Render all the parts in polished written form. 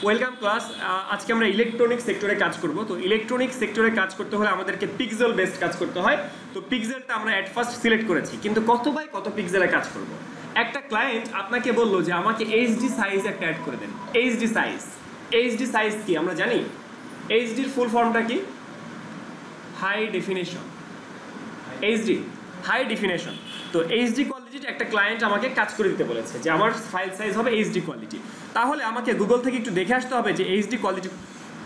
Welcome class. আজকে আমরা electronic সেক্টরে কাজ করব। তো ইলেকট্রনিক সেক্টরে কাজ করতে হলে আমাদেরকে পিক্সেল বেসড কাজ করতে হয়। তো পিক্সেলটা আমরা অ্যাট ফার্স্ট সিলেক্ট করেছি, কিন্তু কত বাই কত পিক্সেলে কাজ করব। একটা ক্লায়েন্ট আপনাকে বললো যে আমাকে এইচডি সাইজ একটা অ্যাড করে দেন। এইচডি সাইজ, এইচডি সাইজ কি আমরা জানি? এইচডির ফুল ফর্মটা কি? High definition. HD high definition. তো এইচডি কোয়ালিটির একটা ক্লায়েন্ট আমাকে কাজ করে দিতে বলেছে যে আমার ফাইল সাইজ হবে এইচডি কোয়ালিটি। তাহলে আমাকে গুগল থেকে একটু দেখে আসতে হবে যে এইচডি কোয়ালিটি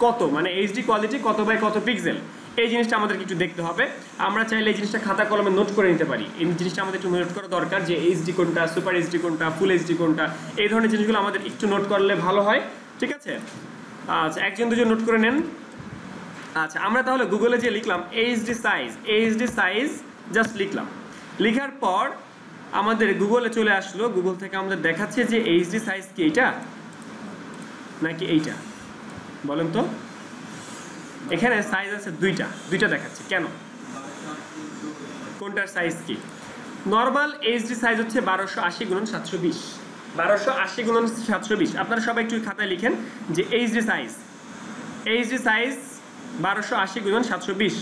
কত, মানে এইচডি কোয়ালিটি কত বাই কত পিক্সেল, এই জিনিসটা আমাদেরকে একটু দেখতে হবে। আমরা চাইলে এই জিনিসটা খাতা কলমে নোট করে নিতে পারি। এই জিনিসটা আমাদের একটু নোট করা দরকার যে এইচডি কোনটা, সুপার এইচডি কোনটা, ফুল এইচডি কোনটা, এই ধরনের জিনিসগুলো আমাদের একটু নোট করলে ভালো হয়। ঠিক আছে, আচ্ছা একজন দুজন নোট করে নেন। আচ্ছা আমরা তাহলে গুগলে যে লিখলাম HD size, HD size just লিখলাম। লেখার পর আমাদের গুগলে চলে আসলো, গুগল থেকে আমাদের দেখাচ্ছে যে এইচডি সাইজ কি এইটা নাকি এইটা, বলেন তো। এখানে সাইজ আছে দুইটা দেখাচ্ছে, কেন? কোনটার সাইজ কি? নর্মাল এইচডি সাইজ হচ্ছে 1280 গুণন 720, 1280 গুণন 720। আপনারা সবাই একটু খাতায় লিখেন যে এইচডি সাইজ, এইচডি সাইজ 1280 গুণন 720।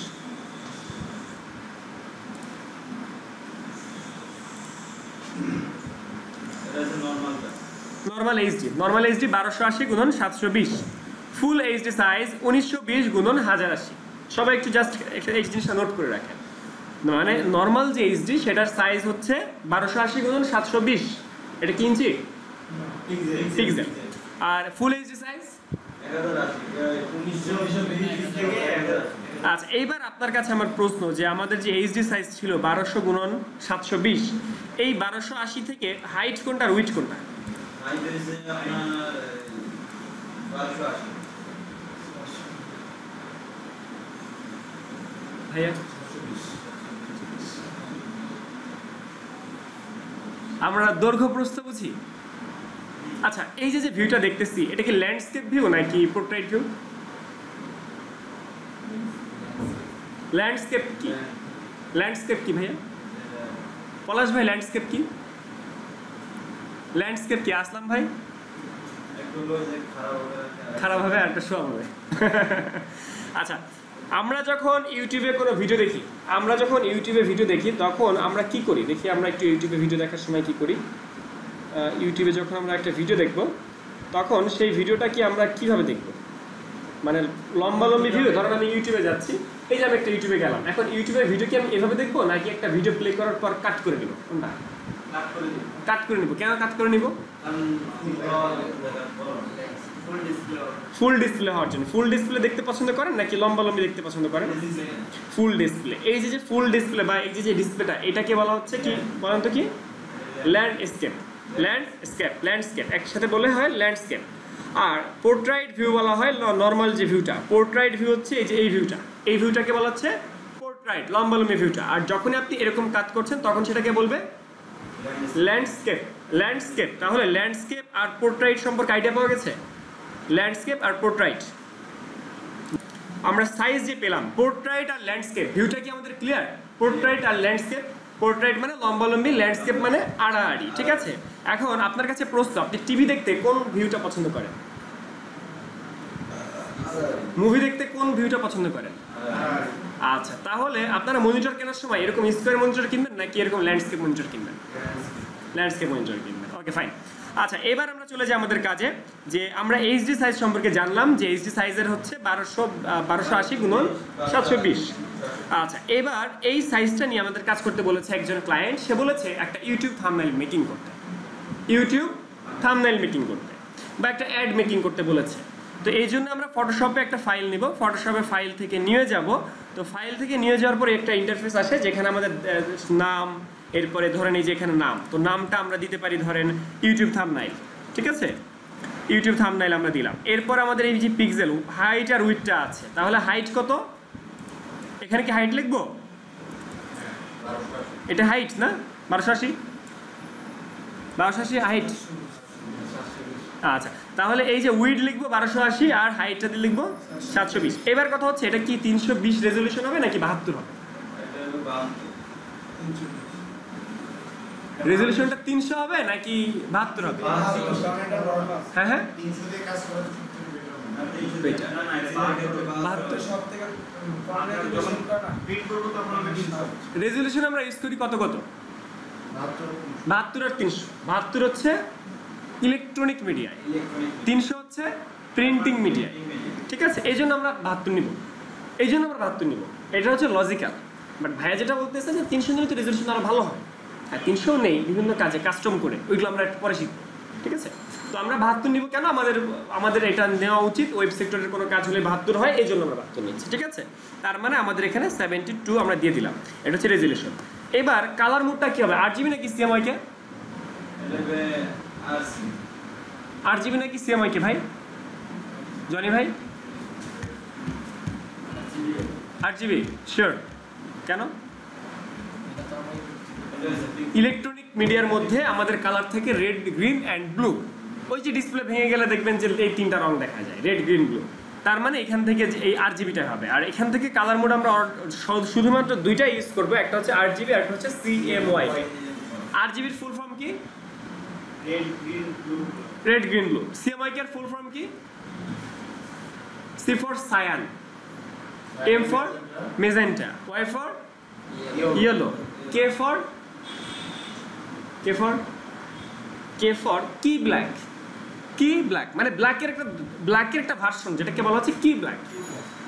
নর্মাল এইচডি, নর্মাল এইচডি 1280 গুণন 720। ফুল এইচডি সাইজ 1920 গুণন 1080। সবাই একটু জাস্ট এই জিনিসটা নোট করে রাখেন। মানে নর্মাল যে এইচডি সেটার সাইজ হচ্ছে 1280 গুণন 720। এটা কি ইঞ্চি? পিক্সেল। আর ফুল এইচডি সাইজ? আচ্ছা এইবার আপনার কাছে আমার প্রশ্ন যে আমাদের যে এইচডি সাইজ ছিল 1200 গুণন 720, এই 1280 থেকে হাইট কোনটা আর উইডথ কোনটা? ভাইয়া আমরা দৈর্ঘ্য প্রস্থ বুঝি। আচ্ছা এই যে ভিউটা দেখতেছি এটা কি ল্যান্ডস্কেপ ভিউ নাকি পোর্ট্রেট ভিউ? ল্যান্ডস্কেপ কি? ল্যান্ডস্কেপ কি ভাইয়া? পলাশ ভাই ল্যান্ডস্কেপ কি? ল্যান্ডস্কেপ কি আসলাম ভাই? খারাপ হবে আর একটা শো হবে। আচ্ছা আমরা যখন ইউটিউবে কোনো ভিডিও দেখি, তখন আমরা কি করি দেখি। আমরা একটু ইউটিউবে ভিডিও দেখার সময় কি করি, ইউটিউবে যখন আমরা একটা ভিডিও দেখব তখন সেই ভিডিওটা কি আমরা কিভাবে দেখব? মানে লম্বালম্বি ভিডিও। ধরেন আমি ইউটিউবে যাচ্ছি, এই যে আমি একটা ইউটিউবে গেলাম, এখন ইউটিউবের ভিডিও কি আমি এভাবে দেখবো নাকি একটা ভিডিও প্লে করার পর কাট করে নিব? কোনটা? কাট করে নিব। কেন কাট করে নিব? ফুল ডিসপ্লে হওয়ার জন্য। ফুল ডিসপ্লে দেখতে পছন্দ করেন নাকি লম্বালম্বি দেখতে পছন্দ করেন? Full display. এই যে ফুল ডিসপ্লে বা এই যে ডিসপ্লেটা, এটাকে বলা হচ্ছে কি বলেন তো? কি? ল্যান্ডস্কেপ। ল্যান্ডস্কেপ, ল্যান্ডস্কেপ একসাথে বলে হয় ল্যান্ডস্কেপ। আর পোর্ট্রাইট ভিউ বলা হয় নর্মাল যে ভিউটা। পোর্ট্রাইট ভিউ হচ্ছে এই যে এই ভিউটা, এই ভিউটাকে বলা হচ্ছে পোর্ট্রাইট, লম্বালম্বি ভিউটা। আর যখনই আপনি এরকম কাজ করছেন তখন সেটাকে বলবে ল্যান্ডস্কেপ। ল্যান্ডস্কেপ। তাহলে ল্যান্ডস্কেপ আর পোর্ট্রাইট সম্পর্কে আইডিয়া পাওয়া গেছে। ল্যান্ডস্কেপ আর পোর্ট্রাইট আমরা সাইজ যে পেলাম, পোর্ট্রাইট আর ল্যান্ডস্কেপ ভিউটা কি আমাদের ক্লিয়ার? পোর্ট্রাইট আর ল্যান্ডস্কেপ, পোর্ট্রাইট মানে লম্বালম্বি, ল্যান্ডস্কেপ মানে আড়াআড়ি। ঠিক আছে, এখন আপনার কাছে প্রশ্ন, আপনি টিভি দেখতে কোন ভিউটা পছন্দ করেন? মুভি দেখতে কোন ভিউটা পছন্দ করেন? আচ্ছা তাহলে আপনারা মনিটর কেনার সময় এরকম স্কোয়ার মনিটর কিনবেন নাকি এরকম ল্যান্ডস্কেপ মনিটর কিনবেন? ল্যান্ডস্কেপ মনিটর কিনবেন। Okay fine. আচ্ছা এবার আমরা চলে যাই আমাদের কাজে, যে আমরা এইচডি সাইজ সম্পর্কে জানলাম যে এইচডি সাইজের হচ্ছে 1280 গুণন 720। আচ্ছা এবার এই সাইজটা নিয়ে আমাদের কাজ করতে বলেছে একজন ক্লায়েন্ট। সে বলেছে একটা ইউটিউব থাম্বনেল মেকিং করতে, ইউটিউব থাম্বনেল মেকিং করতে বা একটা অ্যাড মেকিং করতে বলেছে। তো এই জন্য আমরা ফটোশপে একটা ফাইল নিব, ফটোশপে ফাইল থেকে নিয়ে যাব। তো ফাইল থেকে নিয়ে যাওয়ার পরে একটা ইন্টারফেস আসে যেখানে আমাদের নাম, এরপরে ধরেন এই যে এখানে নাম, তো নামটা আমরা দিতে পারি ধরেন ইউটিউব থাম্বনেল। ঠিক আছে, ইউটিউব থাম্বনেল আমরা দিলাম। এরপর আমাদের এই যে পিক্সেল, হাইট আর উইডথটা আছে, তাহলে হাইট কত? এখানে কি হাইট লিখবো? এটা হাইট না 1280 হাইট। আচ্ছা তাহলে এই যে উইড লিখবো 1280 আর হাইটটা দিয়ে লিখবো 720। এবার কথা হচ্ছে এটা কি 320 রেজলিউশন হবে নাকি 72 হবে? রেজলিউশনটা 300 হবে নাকি 72 হবে? হ্যাঁ হ্যাঁ রেজলিউশন আমরা ইউজ করি কত কত? 72 আর 300। 72 হচ্ছে ইলেকট্রনিক মিডিয়া, 300 হচ্ছে প্রিন্টিং মিডিয়া। ঠিক আছে, এই জন্য আমরা 72 নিব, এই জন্য আমরা 72 নিব। এটা হচ্ছে লজিক্যাল। বাট ভাইয়া যেটা বলতেছে যে 300 নিলে তো রেজলিউশন আরো ভালো হয়। আর 300 নেই বিভিন্ন কাজে কাস্টম করে, ওইগুলো আমরা একটু পরে শিখবো। ঠিক আছে, তো আমরা 72 নিব কেন? আমাদের এটা নেওয়া উচিত। ওয়েব সেক্টরের কোনো কাজ হলে 72 হয়, এই জন্য আমরা 72 নিচ্ছি। ঠিক আছে, তার মানে আমাদের এখানে 72 আমরা দিয়ে দিলাম। এটা হচ্ছে রেজলিউশন। এবার কালার মোডটা কি হবে? RGB নাকি CMYK? RGB নাকি CMYK ভাই? জনি ভাই RGB শিওর? কেন? ইলেকট্রনিক মিডিয়ার মধ্যে আমাদের কালার থেকে রেড, গ্রিন অ্যান্ড ব্লু। ওই যে ডিসপ্লে ভেঙে গেলে দেখবেন যে এই তিনটা রং দেখা যায়, রেড, গ্রিন, ব্লু। তার মানে এখান থেকে এই RGBটা হবে। আর এখান থেকে কালার মোড আমরা শুধুমাত্র দুইটা ইউজ করবো, একটা হচ্ছে RGB আর একটা হচ্ছে CMYK। RGB এর ফুল ফর্ম কি? Red, green, blue. CMYK এর ফুল ফর্ম কি? C for cyan, M for magenta, Y for yellow, K for key black। কি ব্ল্যাক মানে ব্ল্যাকের একটা ভার্সন, যেটাকে বলা হচ্ছে কি ব্ল্যাক।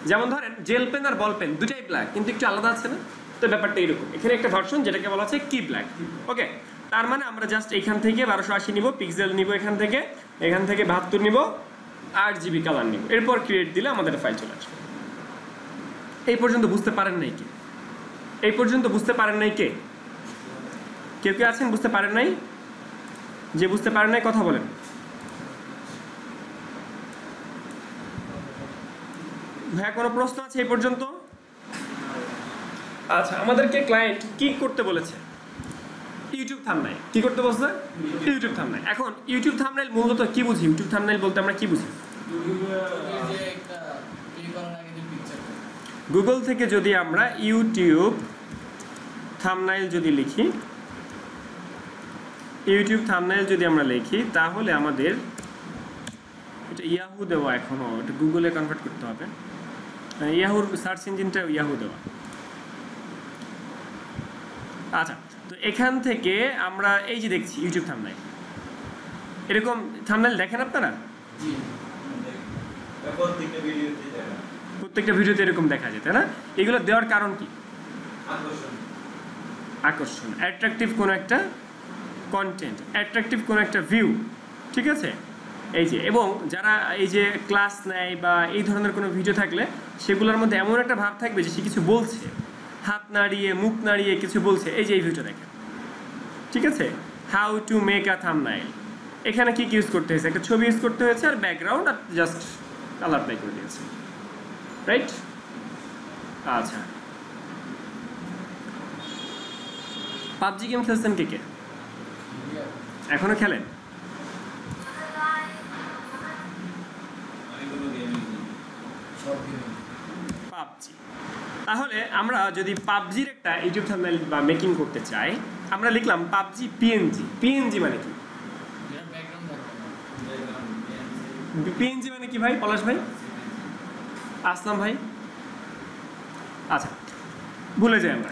যেমন ধরেন জেল পেন আর বল পেন দুটাই ব্ল্যাক, কিন্তু একটু আলাদা আছে না? তো ব্যাপারটা এরকম, এখানে একটা ভার্সন যেটাকে বলা হচ্ছে কি ব্ল্যাক। ওকে, তার মানে আমরা জাস্ট এখান থেকে 1280 নিব, পিক্সেল নিব এখান থেকে 72 নিব, RGB কালার নিব। এরপর ক্রিয়েট দিলে আমাদের ফাইল চলে আসবে। এই পর্যন্ত বুঝতে পারেন নাই কে? এই পর্যন্ত বুঝতে পারেন নাই কে? কেউ কে আছেন বুঝতে পারেন নাই? যে বুঝতে পারেন নাই কথা বলেন। ভাইয়া কোনো প্রশ্ন আছে এই পর্যন্ত? আচ্ছা, আমাদেরকে ক্লায়েন্ট কি করতে বলেছে? YouTube thumbnail. কি করতে বলছে? YouTube thumbnail. এখন ইউটিউব থাম্বনেল মূলত কি বুঝি? ইউটিউব থাম্বনেল বলতে আমরা কি বুঝি? গুগল থেকে যদি আমরা ইউটিউব থাম্বনেল যদি লিখি, ইউটিউব থাম্বনেল যদি আমরা লিখি, তাহলে আমাদের এটা ইয়াহু দেওয়া, এখনো এটা গুগলে কনভার্ট করতে হবে। ইয়াহুর সার্চ ইঞ্জিনটা ইয়াহু দেওয়া। আচ্ছা, তো এখান থেকে আমরা এই যে দেখছি ইউটিউব থাম্বনেল, এরকম থাম্বনেল দেখেন আপনারা? প্রত্যেকটা ভিডিওতে এরকম দেখা যায়, তাই না? এগুলো দেওয়ার কারণ কি? আকর্ষণ, অ্যাট্রাকটিভ কোনো একটা কন্টেন্ট, অ্যাট্রাকটিভ কোনো একটা ভিউ। ঠিক আছে, এই যে, এবং যারা এই যে ক্লাস নেয় বা এই ধরনের কোনো ভিডিও থাকলে সেগুলোর মধ্যে এমন একটা ভাব থাকবে যে সে কিছু বলছে, হাত নাড়িয়ে মুখ নাড়িয়ে কিছু বলছে। এই যে এই ভিডিওটা দেখেন, ঠিক আছে, how to make a thumbnail. এখানে কি ইউজ করতে হয়েছে? একটা ছবি ইউজ করতে হয়েছে আর ব্যাকগ্রাউন্ড আর জাস্ট কালার প্লে করে দিয়েছে, রাইট? আচ্ছা, পাবজি গেম খেলছেন কে কে? এখনো খেলেন? পাবজি। তাহলে আমরা যদি পাবজির একটা ইউটিউব থাম্বনেল বা মেকিং করতে চাই, আমরা লিখলাম পাবজি পিএনজি। পিএনজি মানে কি? পিএনজি মানে কি ভাই? পলাশ ভাই, আসলাম ভাই। আচ্ছা, ভুলে যাই আমরা।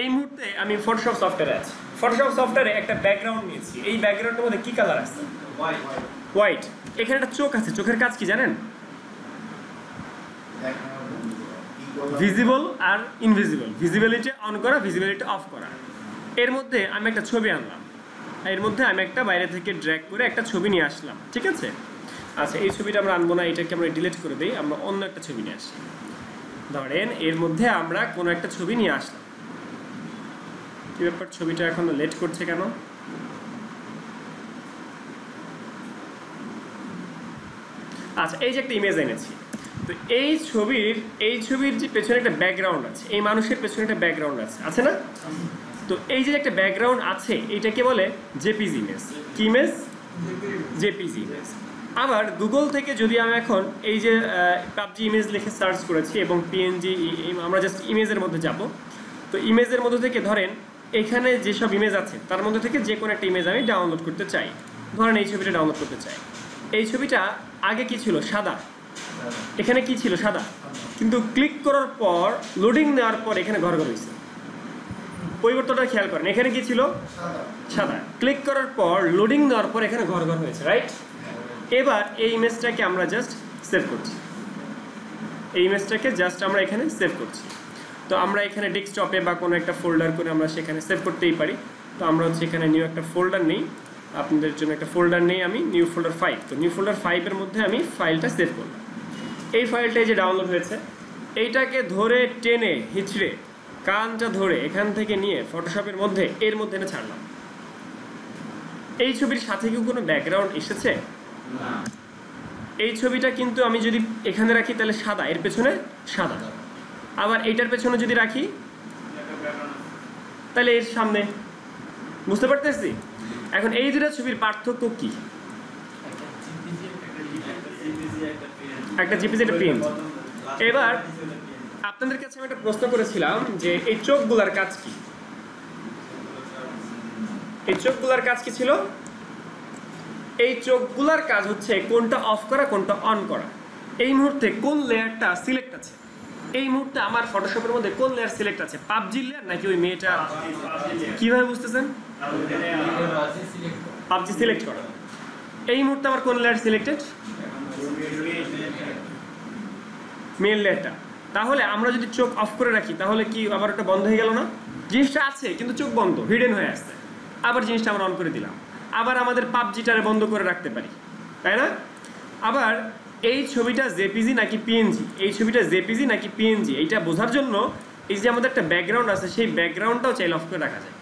এই মুহূর্তে আমি ফটোশপ সফটওয়্যারে আছি। ফটোশপ সফটওয়্যারে একটা ব্যাকগ্রাউন্ড নিয়েছি। এই ব্যাকগ্রাউন্ডের মধ্যে কি কালার আছে? হোয়াইট। এখানে একটা চোখ আছে। চোখের কাজ কি জানেন? ভিজিবল আর ইনভিজিবল। ভিজিবিলিটি অন করা, ভিজিবিলিটি অফ করা। এর মধ্যে আমি একটা ছবি আনলাম, এর মধ্যে আমি একটা বাইরে থেকে ড্র্যাগ করে একটা ছবি নিয়ে আসলাম। ঠিক আছে, আচ্ছা, এই ছবিটা আমরা আনবো না, এটাকে আমরা ডিলিট করে দিই। আমরা অন্য একটা ছবি নিয়ে আসি। ধরেন এর মধ্যে আমরা কোনো একটা ছবি নিয়ে আসলাম। কি ব্যাপার, ছবিটা এখন লেট করছে কেন? আচ্ছা, এই যে একটা ইমেজ এনেছি। তো এই ছবির যে পেছনে একটা ব্যাকগ্রাউন্ড আছে, এই মানুষের পেছনে একটা ব্যাকগ্রাউন্ড আছে, আছে না? তো এই যে একটা ব্যাকগ্রাউন্ড আছে, এটাকে বলে জেপিজি ইমেজ। কি ইমেজ? JPG image. আবার গুগল থেকে যদি আমি এখন এই যে পাবজি ইমেজ লিখে সার্চ করেছি এবং পিএনজি, আমরা জাস্ট ইমেজের মধ্যে যাব। তো ইমেজের মধ্যে থেকে ধরেন এখানে যেসব ইমেজ আছে তার মধ্যে থেকে যে কোনো একটা ইমেজ আমি ডাউনলোড করতে চাই। ধরেন এই ছবিটা ডাউনলোড করতে চাই। এই ছবিটা আগে কি ছিল? সাদা। এখানে কি ছিল? সাদা। কিন্তু ক্লিক করার পর, লোডিং নেওয়ার পর এখানে ঘর ঘর হয়েছে। পরিবর্তনটা খেয়াল করেন, এখানে কি ছিল? সাদা। ক্লিক করার পর, লোডিং নেওয়ার পর এখানে ঘর ঘর হয়েছে, রাইট? এবার এই ইমেজটাকে আমরা জাস্ট সেভ করছি। এই ইমেজটাকে জাস্ট আমরা এখানে সেভ করছি। তো আমরা এখানে ডেস্কটপে বা কোনো একটা ফোল্ডার করে আমরা সেখানে সেভ করতেই পারি। তো আমরা হচ্ছে এখানে নিউ একটা ফোল্ডার নেই, আপনাদের জন্য একটা ফোল্ডার নেই আমি, নিউ ফোল্ডার 5। তো নিউ ফোল্ডার 5-এর মধ্যে আমি ফাইলটা সেভ করলাম। এই ফাইলটা যে ডাউনলোড হয়েছে, এইটাকে ধরে টেনে হিচড়ে কানটা ধরে এখান থেকে নিয়ে ফটোশপের মধ্যে এর মধ্যে এনে ছাড়লাম। এই ছবির সাথে কি কোনো ব্যাকগ্রাউন্ড এসেছে? এই ছবিটা কিন্তু আমি যদি এখানে রাখি তাহলে সাদা, এর পেছনে সাদা। আবার এইটার পেছনে যদি রাখি তাহলে এর সামনে। বুঝতে পারতেছি? এখন এই দুটো ছবির পার্থক্য কি? একটা জিপিজি, একটা পিএনজি। এবার আপনাদের কাছে আমি একটা প্রশ্ন করেছিলাম যে এই চোখগুলার কাজ কি? এই চোখগুলার কাজ কি ছিল? এই চোখগুলার কাজ হচ্ছে কোনটা অফ করা, কোনটা অন করা। এই মুহূর্তে কোন লেয়ারটা সিলেক্ট আছে? এই মুহূর্তে আমার ফটোশপের মধ্যে কোন লেয়ার সিলেক্ট আছে? পাবজি লেয়ার নাকি ওই মেয়েটা? কিভাবে বুঝতেছেন? পাবজি সিলেক্ট করা। এই মুহূর্তে আমার কোন লেয়ার সিলেক্টেড? মেল লেয়ারটা। তাহলে আমরা যদি চোখ অফ করে রাখি তাহলে কি আবার ওটা বন্ধ হয়ে গেল না? জিনিসটা আছে কিন্তু চোখ বন্ধ, হিডেন হয়ে আসছে। আবার জিনিসটা আমরা অন করে দিলাম। আবার আমাদের পাবজিটারে বন্ধ করে রাখতে পারি, তাই না? আবার এই ছবিটা জেপিজি নাকি পিএনজি, এই ছবিটা জেপিজি নাকি পিএনজি, এইটা বোঝার জন্য এই যে আমাদের একটা ব্যাকগ্রাউন্ড আছে, সেই ব্যাকগ্রাউন্ডটাও চাইলে অফ করে রাখা যায়।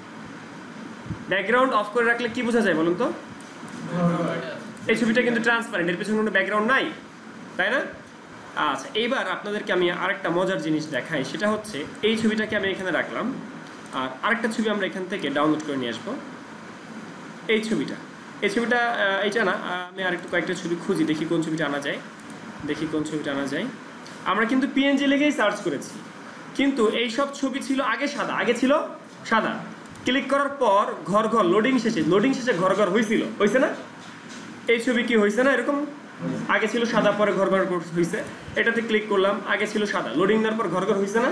ব্যাকগ্রাউন্ড অফ করে রাখলে কি বোঝা যায় বলুন তো? এই ছবিটা কিন্তু ট্রান্সপারেন্ট, এর পেছনে কোনো ব্যাকগ্রাউন্ড নাই, তাই না? আচ্ছা, এইবার আপনাদেরকে আমি আরেকটা মজার জিনিস দেখাই। সেটা হচ্ছে এই ছবিটাকে আমি এখানে রাখলাম, আর আরেকটা ছবি আমরা এখান থেকে ডাউনলোড করে নিয়ে আসবো। এই ছবিটা, এই ছবিটা এইটা না, আমি আরেকটু কয়েকটা ছবি খুঁজি, দেখি কোন ছবিটা আনা যায়। আমরা কিন্তু পিএনজি লেগেই সার্চ করেছি, কিন্তু এই সব ছবি ছিল আগে সাদা। আগে ছিল সাদা। ক্লিক করার পর ঘর ঘর, লোডিং শেষে ঘর ঘর হয়েছে না? এই ছবি কি হয়েছে না এরকম? আগে ছিল সাদা, পরে ঘর ঘর হয়েছে। এটাতে ক্লিক করলাম, আগে ছিল সাদা, লোডিং দেওয়ার পর ঘর ঘর হয়েছে না?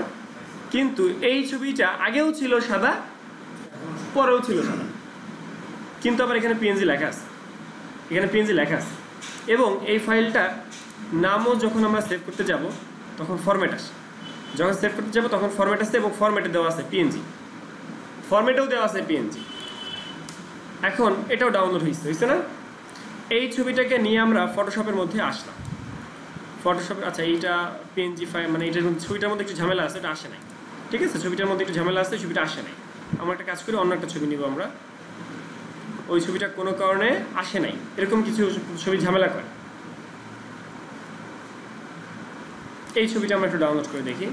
কিন্তু এই ছবিটা আগেও ছিল সাদা, পরেও ছিল সাদা, কিন্তু আবার এখানে পিএনজি লেখা আছে, এবং এই ফাইলটার নামও যখন আমরা সেভ করতে যাব তখন ফরম্যাট আসে। যখন সেভ করতে যাব তখন ফরম্যাট আসছে, এবং ফরম্যাটে দেওয়া আছে পিএনজি, ফরম্যাটেও দেওয়া আছে পিএনজি। এখন এটাও ডাউনলোড হয়েছে না? এই ছবিটাকে নিয়ে আমরা ফটোশপের মধ্যে আসলাম। ফটোশপে, আচ্ছা এইটা পিএনজি ফাইল, মানে এইটার ছবিটার মধ্যে একটু ঝামেলা আছে, এটা আসে নাই। ঠিক আছে, ছবিটার মধ্যে একটু ঝামেলা আছে, ছবিটা আসে নাই। আমরা একটা কাজ করি, অন্য একটা ছবি নিব আমরা। ওই ছবিটা কোনো কারণে আসে নাই, এরকম কিছু ছবি ঝামেলা করে। এই ছবিটা আমরা একটু ডাউনলোড করে দেখি।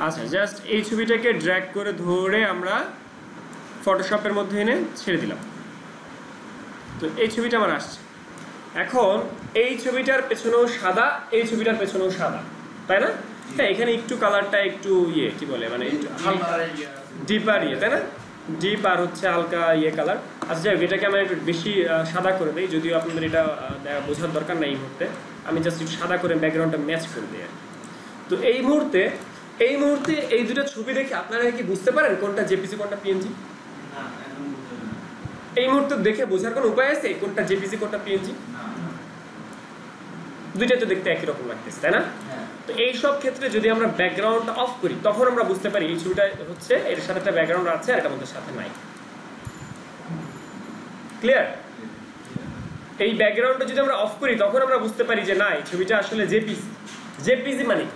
আচ্ছা, জাস্ট এই ছবিটাকে ড্র্যাগ করে ধরে আমরা ফটোশপের মধ্যে এনে ছেড়ে দিলাম। তো এই ছবিটা আমার আসছে। এখন এই ছবিটার পেছনেও সাদা, এই ছবিটার পেছনেও সাদা, তাই না? হ্যাঁ, এখানে একটু কালারটা একটু কি বলে, মানে একটু ডিপার তাই না? ডিপ আর হচ্ছে হালকা কালার। আচ্ছা যাই হোক, এটাকে আমি একটু বেশি সাদা করে দিই, যদিও আপনাদের এটা বোঝার দরকার নাই এই মুহূর্তে। আমি জাস্ট একটু সাদা করে ব্যাকগ্রাউন্ডটা ম্যাচ করে দিই। তো এই মুহূর্তে এই দুটো ছবি দেখে আপনারা কি বুঝতে পারেন কোনটা জেপিজি কোনটা পিএনজি? এই মুহূর্তে দেখে বোঝার কোনো উপায় আছে কোনটা জেপিজি কোনটা পিএনজি? দুইটা তো দেখতে একই রকম লাগতেছে, তাই না? তো এই সব ক্ষেত্রে যদি আমরা ব্যাকগ্রাউন্ডটা অফ করি তখন আমরা বুঝতে পারি এই ছবিটা হচ্ছে এর সাথে একটা ব্যাকগ্রাউন্ড আছে আর এটার মধ্যে সাথে নাই। ক্লিয়ার? এই ব্যাকগ্রাউন্ডটা যদি আমরা অফ করি তখন আমরা বুঝতে পারি যে না, এই ছবিটা আসলে জেপিজি মানে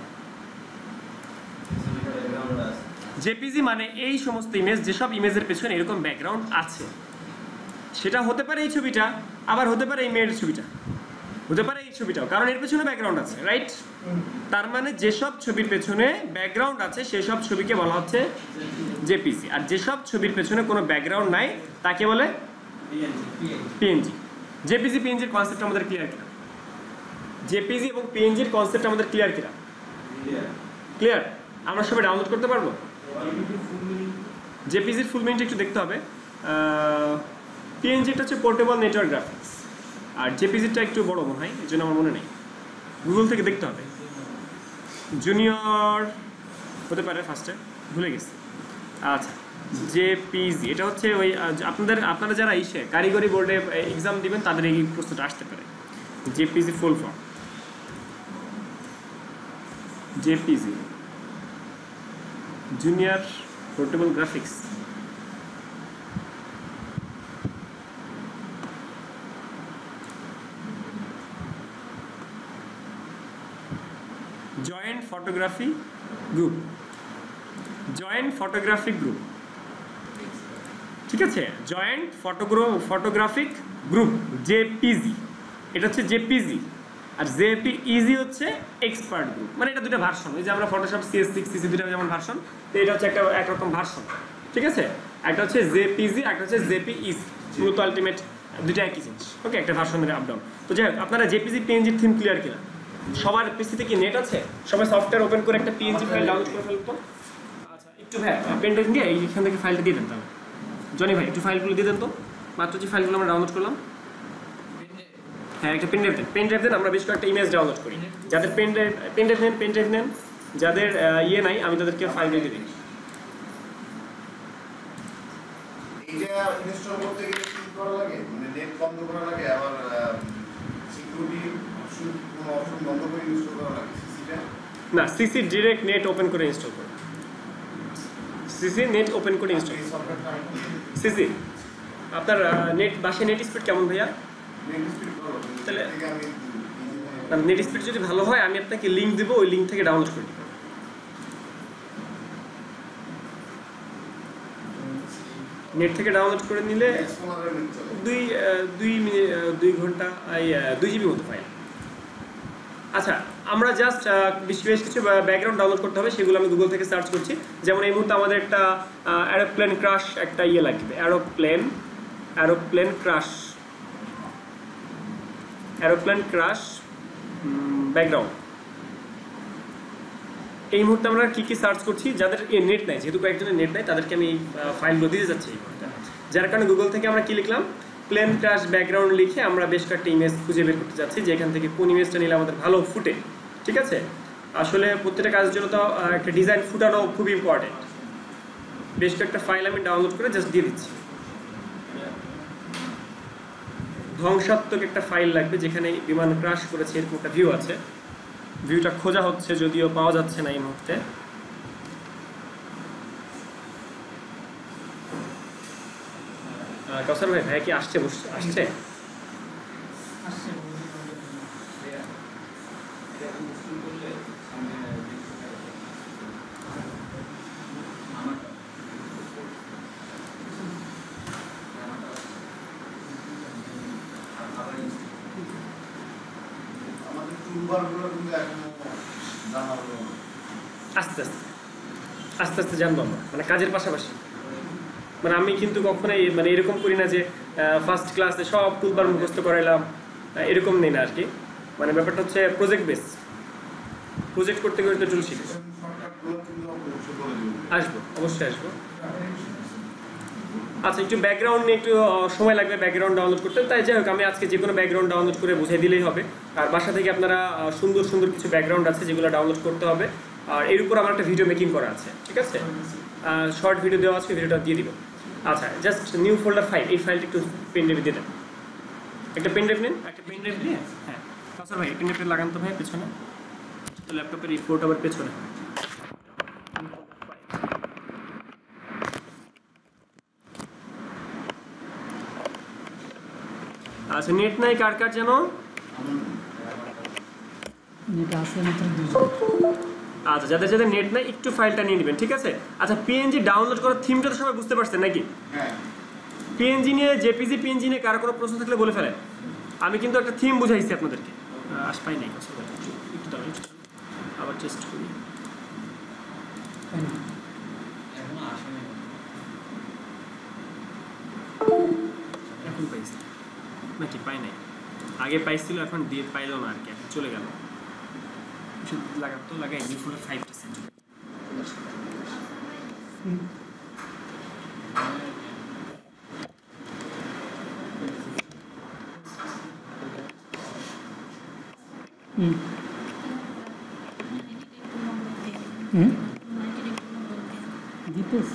জেপিজি মানে এই সমস্ত ইমেজ, যেসব ইমেজের পেছনে এরকম ব্যাকগ্রাউন্ড আছে। সেটা হতে পারে এই ছবিটা, আবার হতে পারে এই মেয়ের ছবিটা, হতে পারে এই ছবিটাও, কারণ এর পেছনে ব্যাকগ্রাউন্ড আছে, রাইট? তার মানে যেসব ছবির পেছনে ব্যাকগ্রাউন্ড আছে সেসব ছবিকে বলা হচ্ছে জেপিজি, আর যেসব ছবির পেছনে কোনো ব্যাকগ্রাউন্ড নাই তাকে বলে পিএনজি। জেপিজি পিএনজির কনসেপ্ট আমাদের ক্লিয়ার কিনা? জেপিজি এবং পিএনজির কনসেপ্ট আমাদের ক্লিয়ার কিনা? ক্লিয়ার? আমরা সবাই ডাউনলোড করতে পারবো? জেপিজির ফুল মিনিট একটু দেখতে হবে। পিএনজিটা হচ্ছে পোর্টেবল নেটওয়ার্ক গ্রাফিক্স, আর জেপিজিটা একটু বড় মনে হয়, এই জন্য আমার মনে নেই, গুগল থেকে দেখতে হবে। জুনিয়র হতে পারে ফার্স্টে, ভুলে গেছি। আচ্ছা, জেপিজি এটা হচ্ছে ওই আপনারা যারা কারিগরি বোর্ডে এক্সাম দিবেন তাদের এই প্রশ্নটা আসতে পারে। JPG full form, JPG junior portable graphics. Joint photography group, joint photographic group, ঠিক আছে? জয়েন্ট ফটোগ্রাফিক গ্রুপ জেপিজি, এটা হচ্ছে জেপিজি। আর জেপিইজি হচ্ছে এক্সপার্ট গ্রুপ, মানে এটা দুটো ভার্সন। এই যে আমরা ফটোশপ CS6 CC দুটো যেমন ভার্সন, তো এটা হচ্ছে একটা একরকম ভার্সন, ঠিক আছে? একটা হচ্ছে জেপিজি, একটা হচ্ছে জেপিইজি, মূলত আলটিমেট দুটো একই জিনিস। ওকে, একটা ভার্সনের আপ ডাউন। তো যাই হোক, আপনারা জেপিজি পিএনজির থিম ক্লিয়ার কিনা? সবার পিসিতে কি নেট আছে? সবাই সফটওয়্যার ওপেন করে একটা পিএনজি ফাইল ডাউনলোড করে ফেলতো। আচ্ছা, একটু ভাই পেন ড্রাইভ নিয়ে এইখান থেকে ফাইলটা দিয়ে দেন তাহলে। জনি ভাই একটু ফাইলগুলো দিয়ে দেন তো, মাত্র যে ফাইলগুলো আমরা ডাউনলোড করলাম। হ্যাঁ, একটা পেন ড্রাইভ দেন, আমরা বেশ কয়েকটা ইমেজ ডাউনলোড করি। যাদের পেন ড্রাইভ নেন, যাদের ইয়ে নাই আমি তাদেরকে ফাইল দিয়ে দিই। এইটা ইনস্টল করতে গেলে কি করা লাগে? মানে নেট বন্ধ করা লাগে, আবার সিকিউরিটি অপশন বন্ধ করে ইনস্টল করা লাগে সিসিটা? না, সিসি ডিরেক্ট নেট ওপেন করে ইনস্টল করুন। সিসি নেট ওপেন করে ইনস্টল। সিসি আপনার নেট বাসায় নেট স্পিড কেমন ভাইয়া? নেট স্পিড ভালো, তাহলে আমি নেট স্পিড যদি ভালো হয় আমি আপনাকে লিংক দেবো, ওই লিংক থেকে ডাউনলোড করে দিবেন। নেট থেকে ডাউনলোড করে নিলে 2 ঘন্টা 2 জিবি মতো ফাইল। আচ্ছা, আমরা জাস্ট বেশ কিছু ব্যাকগ্রাউন্ড ডাউনলোড করতে হবে, সেগুলো আমি গুগল থেকে সার্চ করছি। যেমন এই মুহূর্তে আমাদের একটা অ্যারোপ্লেন ক্রাশ একটা ইয়ে লাগবে, অ্যারোপ্লেন ক্রাশ ব্যাকগ্রাউন্ড। এই মুহূর্তে আমরা কি সার্চ করছি, যাদের নেট নাই, যেহেতু কয়েকজনের নেট নাই তাদেরকে আমি এই ফাইলগুলো দিতে যাচ্ছি এই মুহূর্তে। যার কারণে গুগল থেকে আমরা কি লিখলাম, প্লেন ক্রাশ ব্যাকগ্রাউন্ড লিখে আমরা বেশ কয়েকটা ইমেজ খুঁজে বের করতে যাচ্ছি, যে এখান থেকে কোন ইমেজটা নিলে আমাদের ভালো ফুটে। ঠিক আছে, আসলে প্রত্যেকটা কাজের জন্য তো একটা ডিজাইন ফুটানো খুব ইম্পর্টেন্ট। বেশ কয়েকটা ফাইল আমি ডাউনলোড করে জাস্ট দিয়ে দিচ্ছি। ধ্বংসাত্মক একটা ফাইল লাগবে, যেখানে বিমান ক্রাশ করেছে এরকম একটা ভিউ আছে। ভিউটা খোঁজা হচ্ছে, যদিও পাওয়া যাচ্ছে না এই মুহূর্তে। কাউসার ভাই, ভাই কি আসছে? আসছে? আস্তে আস্তে জানবো আমরা, মানে কাজের পাশাপাশি। মানে আমি কিন্তু কখনোই মানে এরকম করি না যে ফার্স্ট ক্লাসে সব টুলবার মুখস্থ করাইলাম, এরকম নেই না আর কি। মানে ব্যাপারটা হচ্ছে প্রজেক্ট বেস, প্রজেক্ট করতে করতে টুল শিখবো। আসবো, অবশ্যই আসবো। আচ্ছা, একটু ব্যাকগ্রাউন্ড নিয়ে একটু সময় লাগবে ব্যাকগ্রাউন্ড ডাউনলোড করতে, তাই যাই হোক আমি আজকে যে কোনো ব্যাকগ্রাউন্ড ডাউনলোড করে বুঝিয়ে দিলেই হবে। আর বাসা থেকে আপনারা সুন্দর সুন্দর কিছু ব্যাকগ্রাউন্ড আছে যেগুলো ডাউনলোড করতে হবে। আর এর উপর আমার একটা ভিডিও মেকিং করা আছে, ঠিক আছে? শর্ট ভিডিও দেওয়া আছে, ভিডিওটা দিয়ে দিব। আচ্ছা, জাস্ট নিউ ফোল্ডার ফাইল, এই ফাইলটা একটু পেন ড্রাইভে দিয়ে দেন। একটা পেন ড্রাইভ নিন, একটা পেন ড্রাইভ দিয়ে। হ্যাঁ স্যার ভাই, পেন ড্রাইভটা লাগান তো ভাই পেছনে, ল্যাপটপের এই পোর্ট আবার পেছনে। আচ্ছা, নেট নাই কার কার যেন? আচ্ছা, যাদের যাদের নেট নাই একটু ফাইলটা নিয়ে নেবেন, ঠিক আছে? আচ্ছা, পিএনজি ডাউনলোড করার থিমটা তো সবাই বুঝতে পারছেন নাকি? পিএনজি নিয়ে, জেপিজি পিএনজি নিয়ে কারো কোনো প্রশ্ন থাকলে বলে ফেলেন। আমি কিন্তু একটা থিম বুঝাইছি আপনাদেরকে। পাই নাই, একটু দাঁড়ান, আবার টেস্ট করি। এখন পাইছি নাকি? পাই নাই। আগে পাইছিল, এখন দিয়ে পাইলো না আর কি, এখন চলে গেল। লাগাতো লাগাই ডিফল্ট 5টা সেট। দিতেছ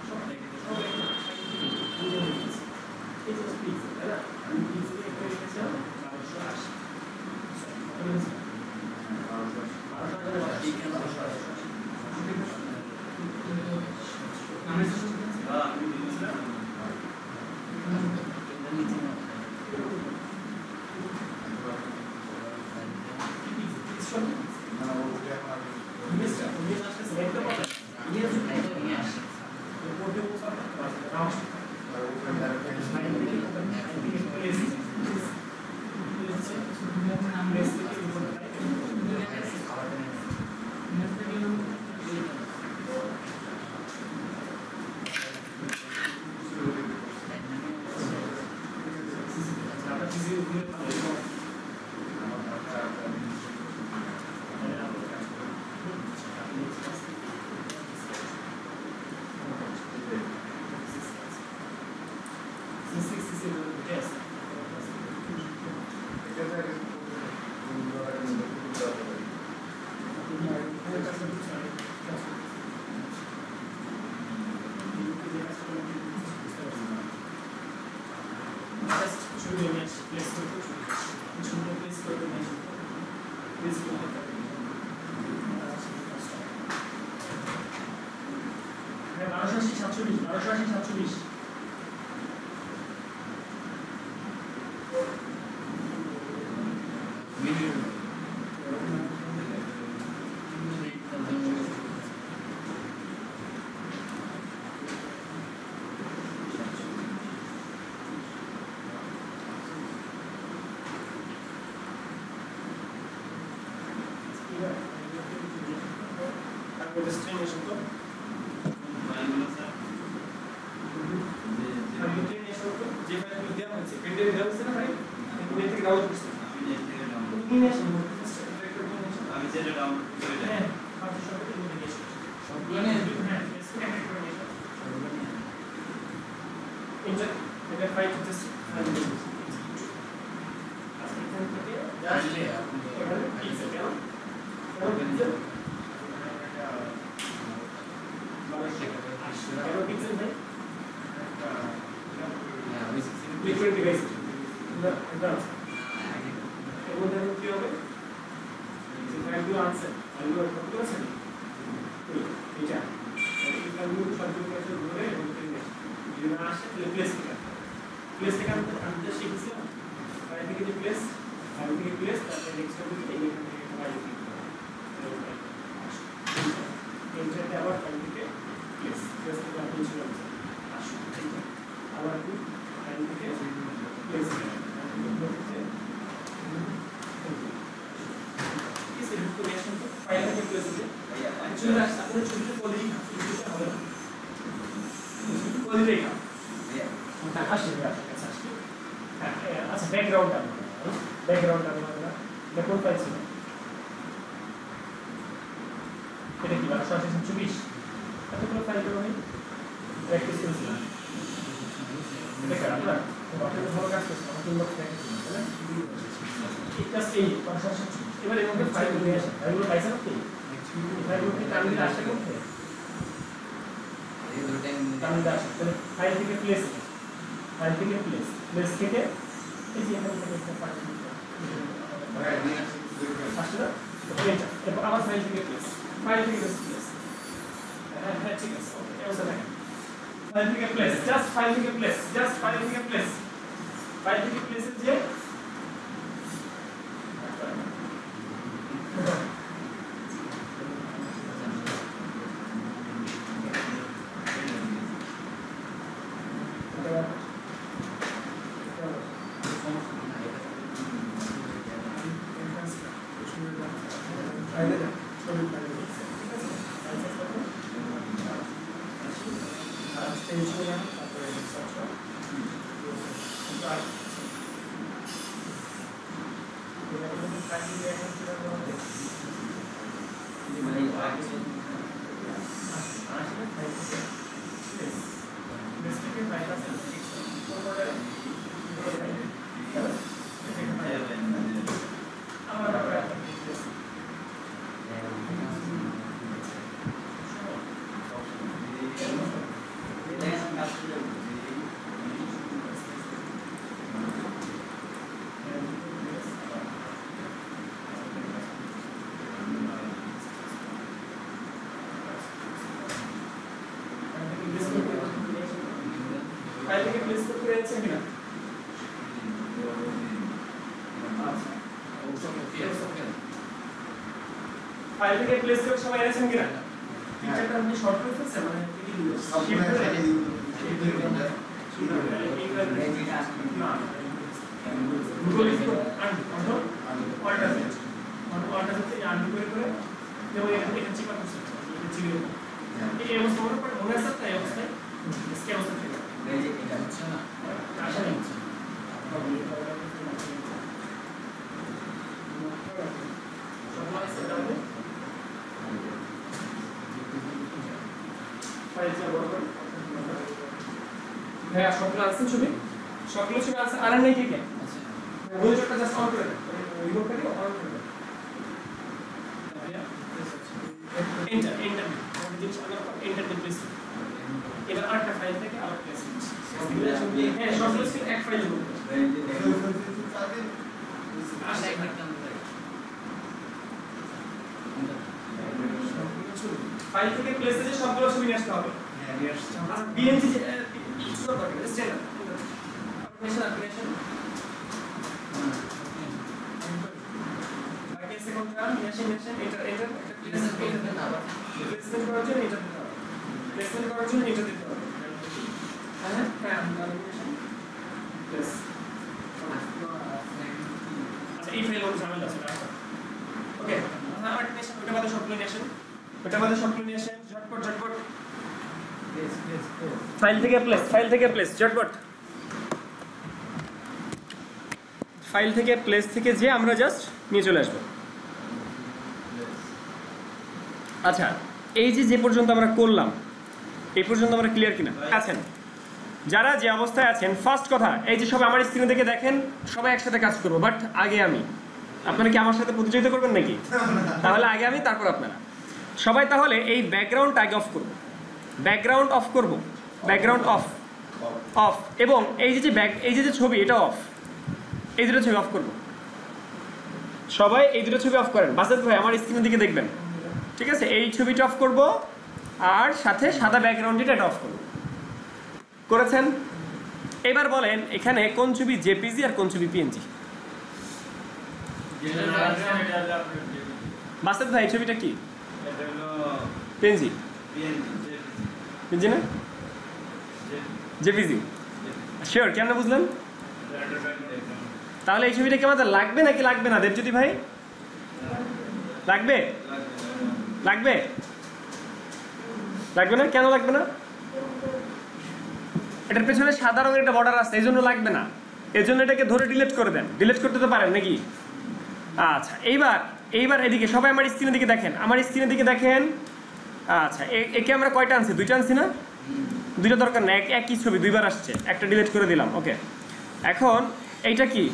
সব দেখে সব দেখে এই যে স্পিড তাই না আমি পিক্সেল একটা লিখেছিলাম 1 প্লেস করে এনেছেন কিনা? আচ্ছা ফাইল থেকে প্লেস করে সবাই এনেছেন কিনা? পিকচারটা আপনি শর্ট করে ফেলছেন মানে কি দিল? গুগল ইজ অল্টারনেটিভ আনডু করে এবং এটা চিপা করছে এটা চিপে এই অবস্থা মনে আছে তাই অবস্থায় इसके अवस्था ছিল এই যে এটা হচ্ছে না আশা নেই হ্যাঁ সকল আছে ছবি সকল ছবি আছে আর নেই ঠিক আছে মনিটরটা জাস্ট অন করে দেন রিমুভ করে অন করে দেন এন্টার এন্টার প্লেস এবার আরেকটা ফাইল থেকে আবার প্লেস হ্যাঁ সকল স্ক্রিন এক ফাইল হবে ফাইল থেকে প্লেসে যে সবগুলো ছবি নিয়ে আসতে হবে হ্যাঁ নিয়ে আসতে আর বিএনজি ইনস্টল করতে হবে স্ট্যান্ড অটোমেশন অ্যাপ্লিকেশন বাকি second term machine enter placement করার জন্য এটা দিতে হবে প্লেসমেন্ট করার জন্য এটা দিতে হবে হ্যাঁ হ্যাঁ অ্যাপ্লিকেশন প্লেস আচ্ছা এই ফাইল ওর ঝামেলা আছে ওকে হ্যাঁ অ্যাপ্লিকেশন ওটা বাদে সবগুলো নিয়ে আসেন ঝটপট ফাইল থেকে প্লেস ঝটপট ফাইল থেকে প্লেস থেকে যে আমরা জাস্ট নিয়ে চলে আসবো আচ্ছা এই যে পর্যন্ত আমরা করলাম এই পর্যন্ত আমরা ক্লিয়ার কিনা আছেন যারা যে অবস্থায় আছেন ফার্স্ট কথা এই যে সবাই আমার স্ক্রিনে দেখে দেখেন সবাই একসাথে কাজ করবো বাট আগে আমি আপনারা কি আমার সাথে প্রতিযোগিতা করবেন নাকি তাহলে আগে আমি তারপর আপনারা সবাই তাহলে এই ব্যাকগ্রাউন্ড আগে অফ করব ব্যাকগ্রাউন্ড অফ এবং এই যে ছবি এটা অফ এই দুটো ছবি অফ করব সবাই এই দুটো ছবি অফ করেন বাসাত ভাই আমার স্ক্রিনের দিকে দেখবেন ঠিক আছে এই ছবিটা অফ করব আর সাথে সাদা ব্যাকগ্রাউন্ড এটা অফ করব করেছেন এবার বলেন এখানে কোন ছবি জেপিজি আর কোন ছবি পিএনজি বাসাত ভাই এই ছবিটা কি পিএনজি পিএনজি না জেপিজি শিওর কেন বুঝলেন তাহলে এই ছবিটা কি আমাদের লাগবে নাকি লাগবে না দেবজ্যোতি ভাই লাগবে লাগবে লাগবে না কেন লাগবে না এটার পেছনে সাদা রঙের একটা বর্ডার আছে এই জন্য লাগবে না এর জন্য এটাকে ধরে ডিলিট করে দেন ডিলিট করতে তো পারেন নাকি আচ্ছা এইবার এদিকে সবাই আমার স্ক্রিনের দিকে দেখেন আচ্ছা একে আমরা কয়টা আনছি দুইটা আনছি না দুইটা দরকার না একই ছবি দুইবার আসছে একটা ডিলিট করে দিলাম ওকে এখন এইটা কি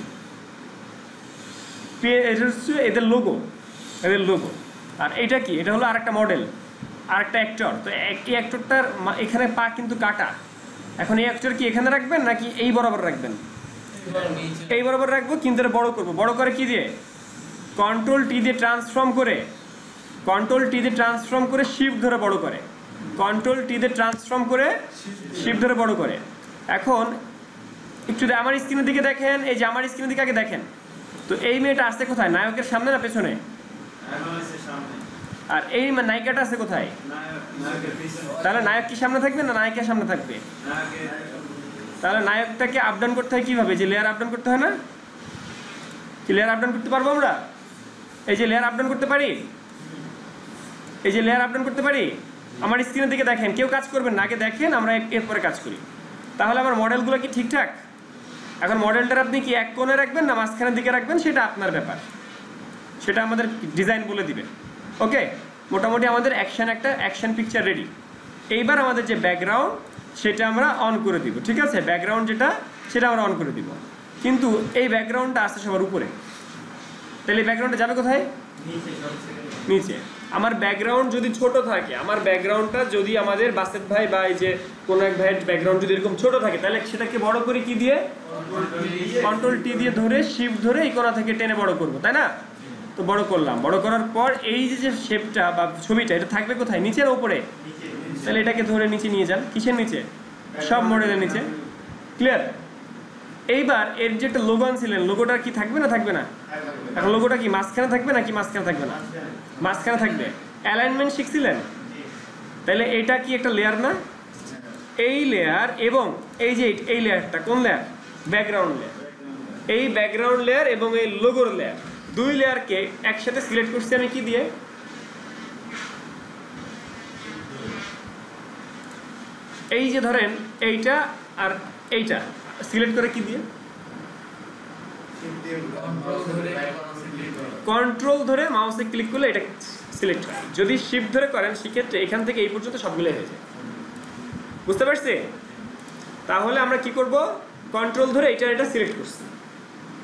এটা হচ্ছে এদের লোগো আর এইটা কি এটা হলো আরেকটা মডেল আরেকটা অ্যাক্টর তো এই অ্যাক্টরটার এখানে পা কিন্তু কাটা এখন এই অ্যাক্টর কি এখানে রাখবেন নাকি এই বরাবর রাখবেন এই বরাবর রাখবো কিন্তু এটা বড় করে কি দিয়ে কন্ট্রোল টি দিয়ে ট্রান্সফর্ম করে শিফট ধরে বড় করে বড় করে এখন একটু আমার স্ক্রিনের দিকে দেখেন এই যে আমার স্ক্রিনের দিকে আগে দেখেন তো এই মেয়েটা আসছে কোথায় নায়কের সামনে না পেছনে আর এই নায়িকাটা আছে কোথায় তাহলে নায়ক কি সামনে থাকবে না নায়িকা সামনে থাকবে তাহলে নায়কটাকে আপ ডাউন করতে হয় কিভাবে যে লেয়ার আপ ডাউন করতে হয় না কি লেয়ার আপ ডাউন করতে পারবো আমরা এই যে লেয়ার আপ ডাউন করতে পারি আমার স্ক্রিনের দিকে দেখেন কেউ কাজ করবেন না আগে দেখেন আমরা এরপরে কাজ করি তাহলে আমার মডেলগুলো কি ঠিকঠাক এখন মডেলটার আপনি কি এক কোণে রাখবেন না মাঝখানের দিকে রাখবেন সেটা আপনার ব্যাপার সেটা আমাদের ডিজাইন বলে দিবে ওকে মোটামুটি আমাদের অ্যাকশন পিকচার রেডি এইবার আমাদের যে ব্যাকগ্রাউন্ড সেটা আমরা অন করে দিব ঠিক আছে ব্যাকগ্রাউন্ড সেটা আমরা অন করে দিব কিন্তু এই ব্যাকগ্রাউন্ডটা আসছে সবার উপরে তাহলে এই ব্যাকগ্রাউন্ডটা যাবে কোথায় নিচে আমার ব্যাকগ্রাউন্ড যদি ছোট থাকে আমার ব্যাকগ্রাউন্ডটা যদি আমাদের বাসেত ভাই বা এই যে কোনো এক ভাইয়ের ব্যাকগ্রাউন্ড যদি এরকম ছোট থাকে তাহলে সেটাকে বড় করে কি দিয়ে কন্ট্রোল টি দিয়ে ধরে শিফট ধরে এই কোণা থেকে টেনে বড় করব তাই না তো বড় করলাম বড় করার পর এই যে শেপটা বা ছবিটা এটা থাকবে কোথায় নিচে না উপরে তাহলে এটাকে ধরে নিচে নিয়ে যান কিসের নিচে সব মডেলের নিচে ক্লিয়ার? এইবার এর যে একটা লোগো আনছিলেন, লোগোটা কি থাকবে না থাকবে না? এখন লোগোটা কি মাঝখানে থাকবে নাকি মাঝখানে থাকবে না? মাঝখানে থাকবে। অ্যালাইনমেন্ট শিখছিলেন? তাহলে এটা কি একটা লেয়ার না? এই লেয়ার এবং এই যে এই লেয়ারটা কোন লেয়ার? Background layer. এই ব্যাকগ্রাউন্ড লেয়ার এবং এই লোগোর লেয়ার, দুই লেয়ারকে একসাথে সিলেক্ট করছি আমি কি দিয়ে? এই যে ধরেন এইটা আর এইটা সিলেক্ট করে কি দিয়ে? কন্ট্রোল ধরে মাউসে ক্লিক করলে এটা সিলেক্ট হয়। যদি শিফট ধরে করেন সেক্ষেত্রে এখান থেকে এই পর্যন্ত সবগুলো হয়ে যায়। বুঝতে পারছি? তাহলে আমরা কি করব? কন্ট্রোল ধরে এটা সিলেক্ট করছি,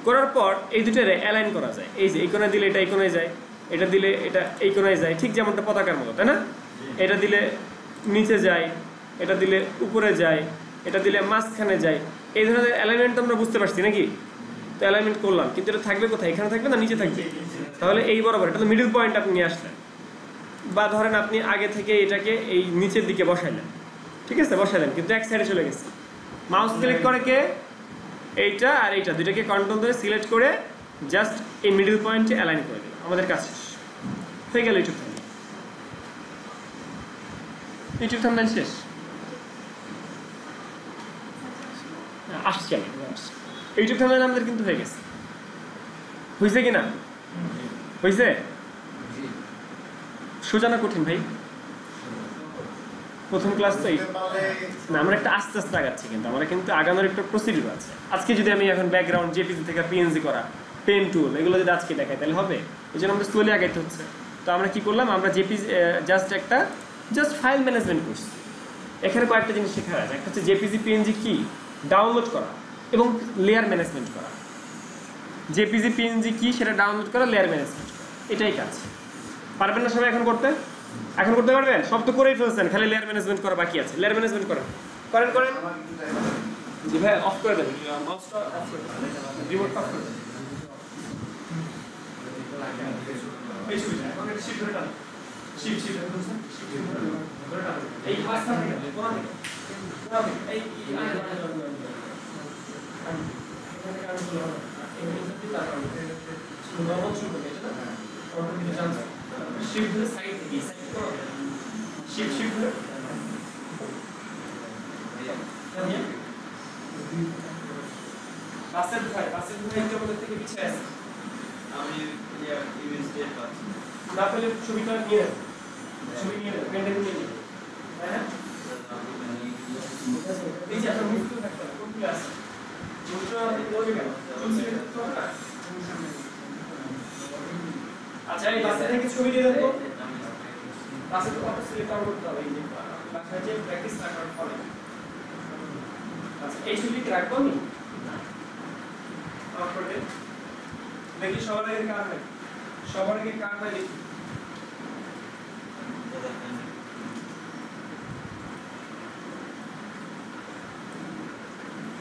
করার পর এই দুটোরে অ্যালাইন করা যায়। এই যে এই কোণায় দিলে এটা এই কোণায় যায়, এটা দিলে এটা এই কোণায় যায়, ঠিক যেমনটা পতাকার মতো, তাই না? এটা দিলে নিচে যায়, এটা দিলে উপরে যায়, এটা দিলে মাঝখানে যায়। এই ধরনের অ্যালাইনমেন্ট আমরা বুঝতে পারছি নাকি? তো অ্যালাইনমেন্ট করলাম, কিন্তু এটা থাকবে কোথায়? এখানে থাকবে না নিচে থাকবে? তাহলে এই বরাবর এটা তো মিডল পয়েন্ট আপনি নিয়ে আসলেন, বা ধরেন আপনি আগে থেকে এটাকে এই নিচের দিকে বসাইলেন, ঠিক আছে? বসাইলেন কিন্তু এক সাইডে চলে গেছে। মাউস ক্লিক করে কে এইটা আর এইটা দুইটাকে কন্ট্রোল ধরে সিলেক্ট করে জাস্ট এই মিডল পয়েন্টে অ্যালাইন করে দিলাম, আমাদের কাজ শেষ হয়ে গেল। ইউটিউব থাম্বনেল শেষ। আসছি আমি, ইউটিউব থাম্বনেল আমাদের কিন্তু হয়ে গেছে। হয়েছে কি না? হয়েছে? সোজা না কঠিন ভাই? প্রথম ক্লাস তো না, আমরা একটা আস্তে আস্তে আগাচ্ছি, কিন্তু আমরা কিন্তু আগানোর একটা প্রসিডিউর আছে। আজকে যদি আমি এখন ব্যাকগ্রাউন্ড জেপিজি থেকে পিএনজি করা, পেন টুল, এগুলো যদি আজকে দেখাই তাহলে হবে? এই জন্য আমাদের স্লোলি আগাইতে হচ্ছে। তো আমরা কি করলাম? আমরা জেপিজি জাস্ট ফাইল ম্যানেজমেন্ট করছি। এখানে কয়েকটা জিনিস শেখা আছে। একটা হচ্ছে জেপিজি পিএনজি কি ডাউনলোড করা এবং লেয়ার ম্যানেজমেন্ট করা। জেপিজি পিএনজি কি সেটা ডাউনলোড করা, লেয়ার ম্যানেজমেন্ট করা, এটাই কাজ। পারবেন না সবাই এখন করতে? এখন করতে পারবেন? সব তো করেই ফেলছেন, খালি লেয়ার ম্যানেজমেন্ট করা বাকি আছে। লেয়ার ম্যানেজমেন্ট করেন করেন। জি ভাই, অফ করে দেন মাউসটা, অফ করে দেন, রিমোটটা অফ করে দেন। এই সুবিধা এখন এটা শিফট ধরে টান, শিফট বুঝছেন? ধরে টান এই পাঁচটা থেকে কোণা থেকে এই শিফট ধরে সাইড থেকে সাইড করো, শিফট ধরে পাশের ভাই একটু আমাদের থেকে পিছিয়ে আছে। আমি ইমেজ ডেট পাচ্ছি না, পেলে ছবিটা নিয়ে ছবি নিয়ে পেনটা নিয়ে নিন। হ্যাঁ এই যে আপনার মুখটা থাকতে হবে কোন ক্লাস মুখটা বলবে কেন তো না। আচ্ছা এই বাসা থেকে ছবি দিয়ে দেন তো, বাসা তো কত সিলেক্ট করতে হবে। এই যে বাসা যে প্র্যাকটিস না করার ফলে আচ্ছা এই ছবি কি রাখবো আমি অফ করে দেখি সবার আগে কার হয়, সবার আগে কার হয় দেখি।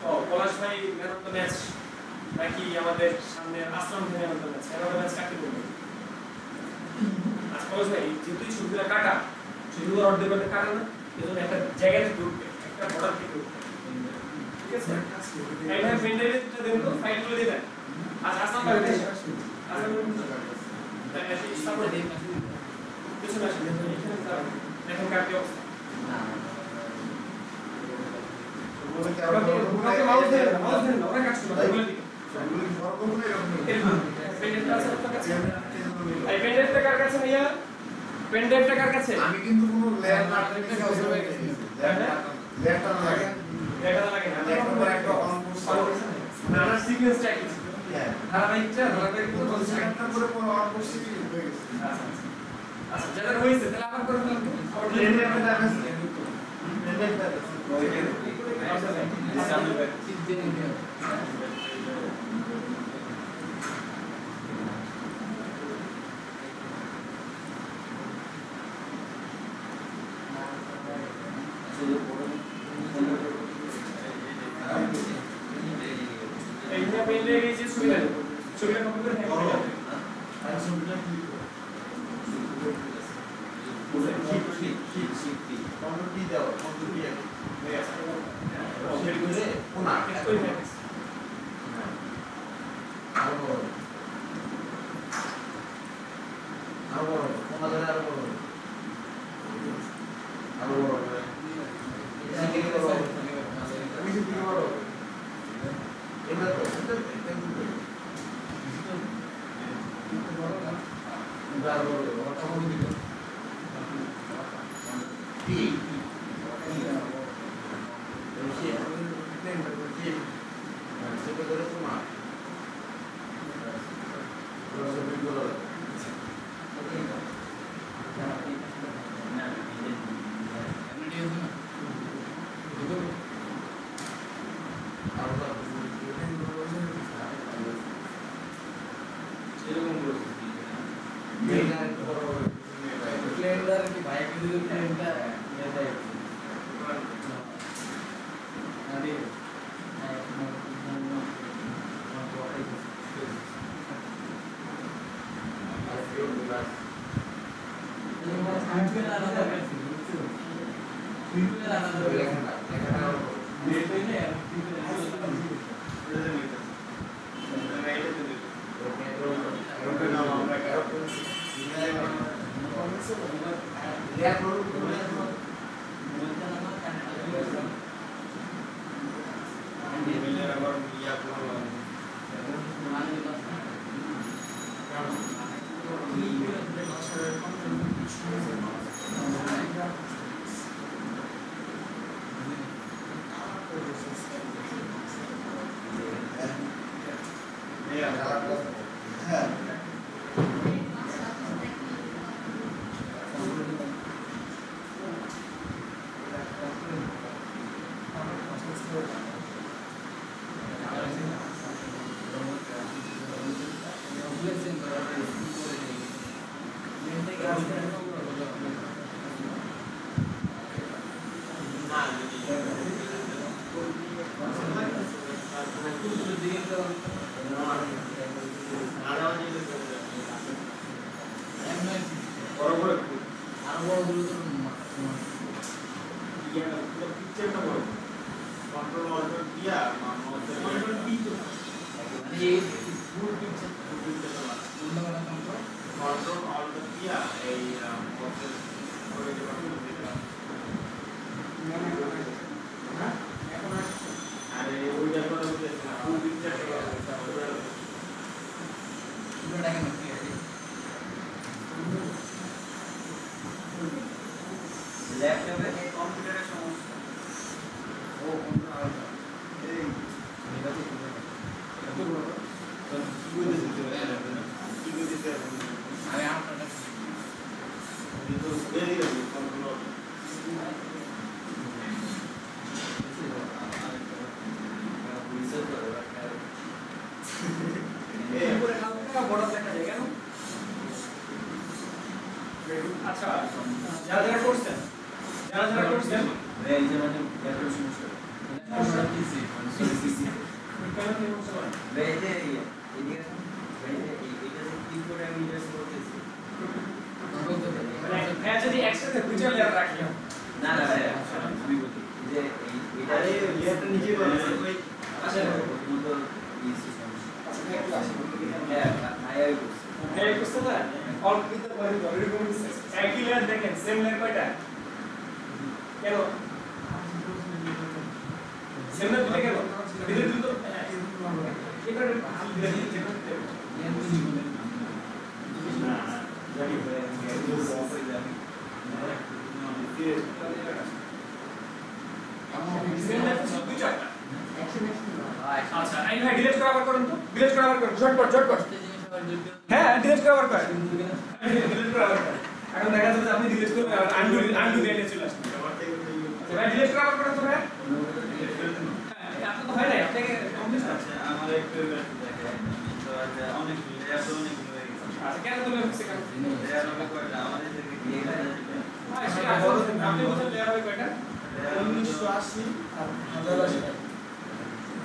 ও পলাশ ভাই ম্যান অফ দ্য ম্যাচ নাকি আমাদের সামনে আসলাম ভাই man of the match? Man of the match কাকে বলবো? আচ্ছা পলাশ ভাই যেহেতু ছবিগুলো কাটা, ছবিগুলো অর্ধেক অর্ধেক কাটা না, এজন্য একটা জায়গা থেকে উঠবে, একটা বর্ডার থেকে উঠবে, ঠিক আছে? এইভাবে পেনড্রাইভে দেন তো, ফাইলগুলো দিয়ে দেন। আচ্ছা আসলাম ভাই আসলাম তাই আসি সামনে দেন কিছু না দেখেন কার কি অবস্থা। ওকে মাউস দেন ওরা কাজ করবে ওগুলো দিকে ওগুলো কি ফরক করবে এরকম পেনড্রাইভটা আছে আপনার কাছে? এই পেনড্রাইভটা কার কাছে ভাইয়া? পেনড্রাইভটা কার কাছে? আমি কিন্তু কোনো লেয়ার না দেখে কাজ করে গেছি। লেয়ারটা না লাগে, লেয়ারটা লাগে না, একটা অন করছে না, না সিকোয়েন্সটা কি? হ্যাঁ ধারাবাহিক পুরো কনসেপ্টটা পুরো অন করছি হয়ে গেছে। আচ্ছা যাদের হয়েছে তাহলে আবার করে ফেলুন। আবার লেয়ারটা আছে লেয়ারটা এইটা পেইন্টে গেছে ছবিটা কপি করে হ্যাঁ আর ছবিটা ক্লিক করো। কন্ট্রোল কি দাও কন্ট্রোল কি হয়ে গেছে সেট করে কোনা হয়ে গেছে আরো বড় কোনা ধরে আরো বড় এটা কি বড় তুমি কি বড় এটা তো একদম বড় না দাঁড় বড় ওটা বড় দিল পি সেটা ধরে তোমার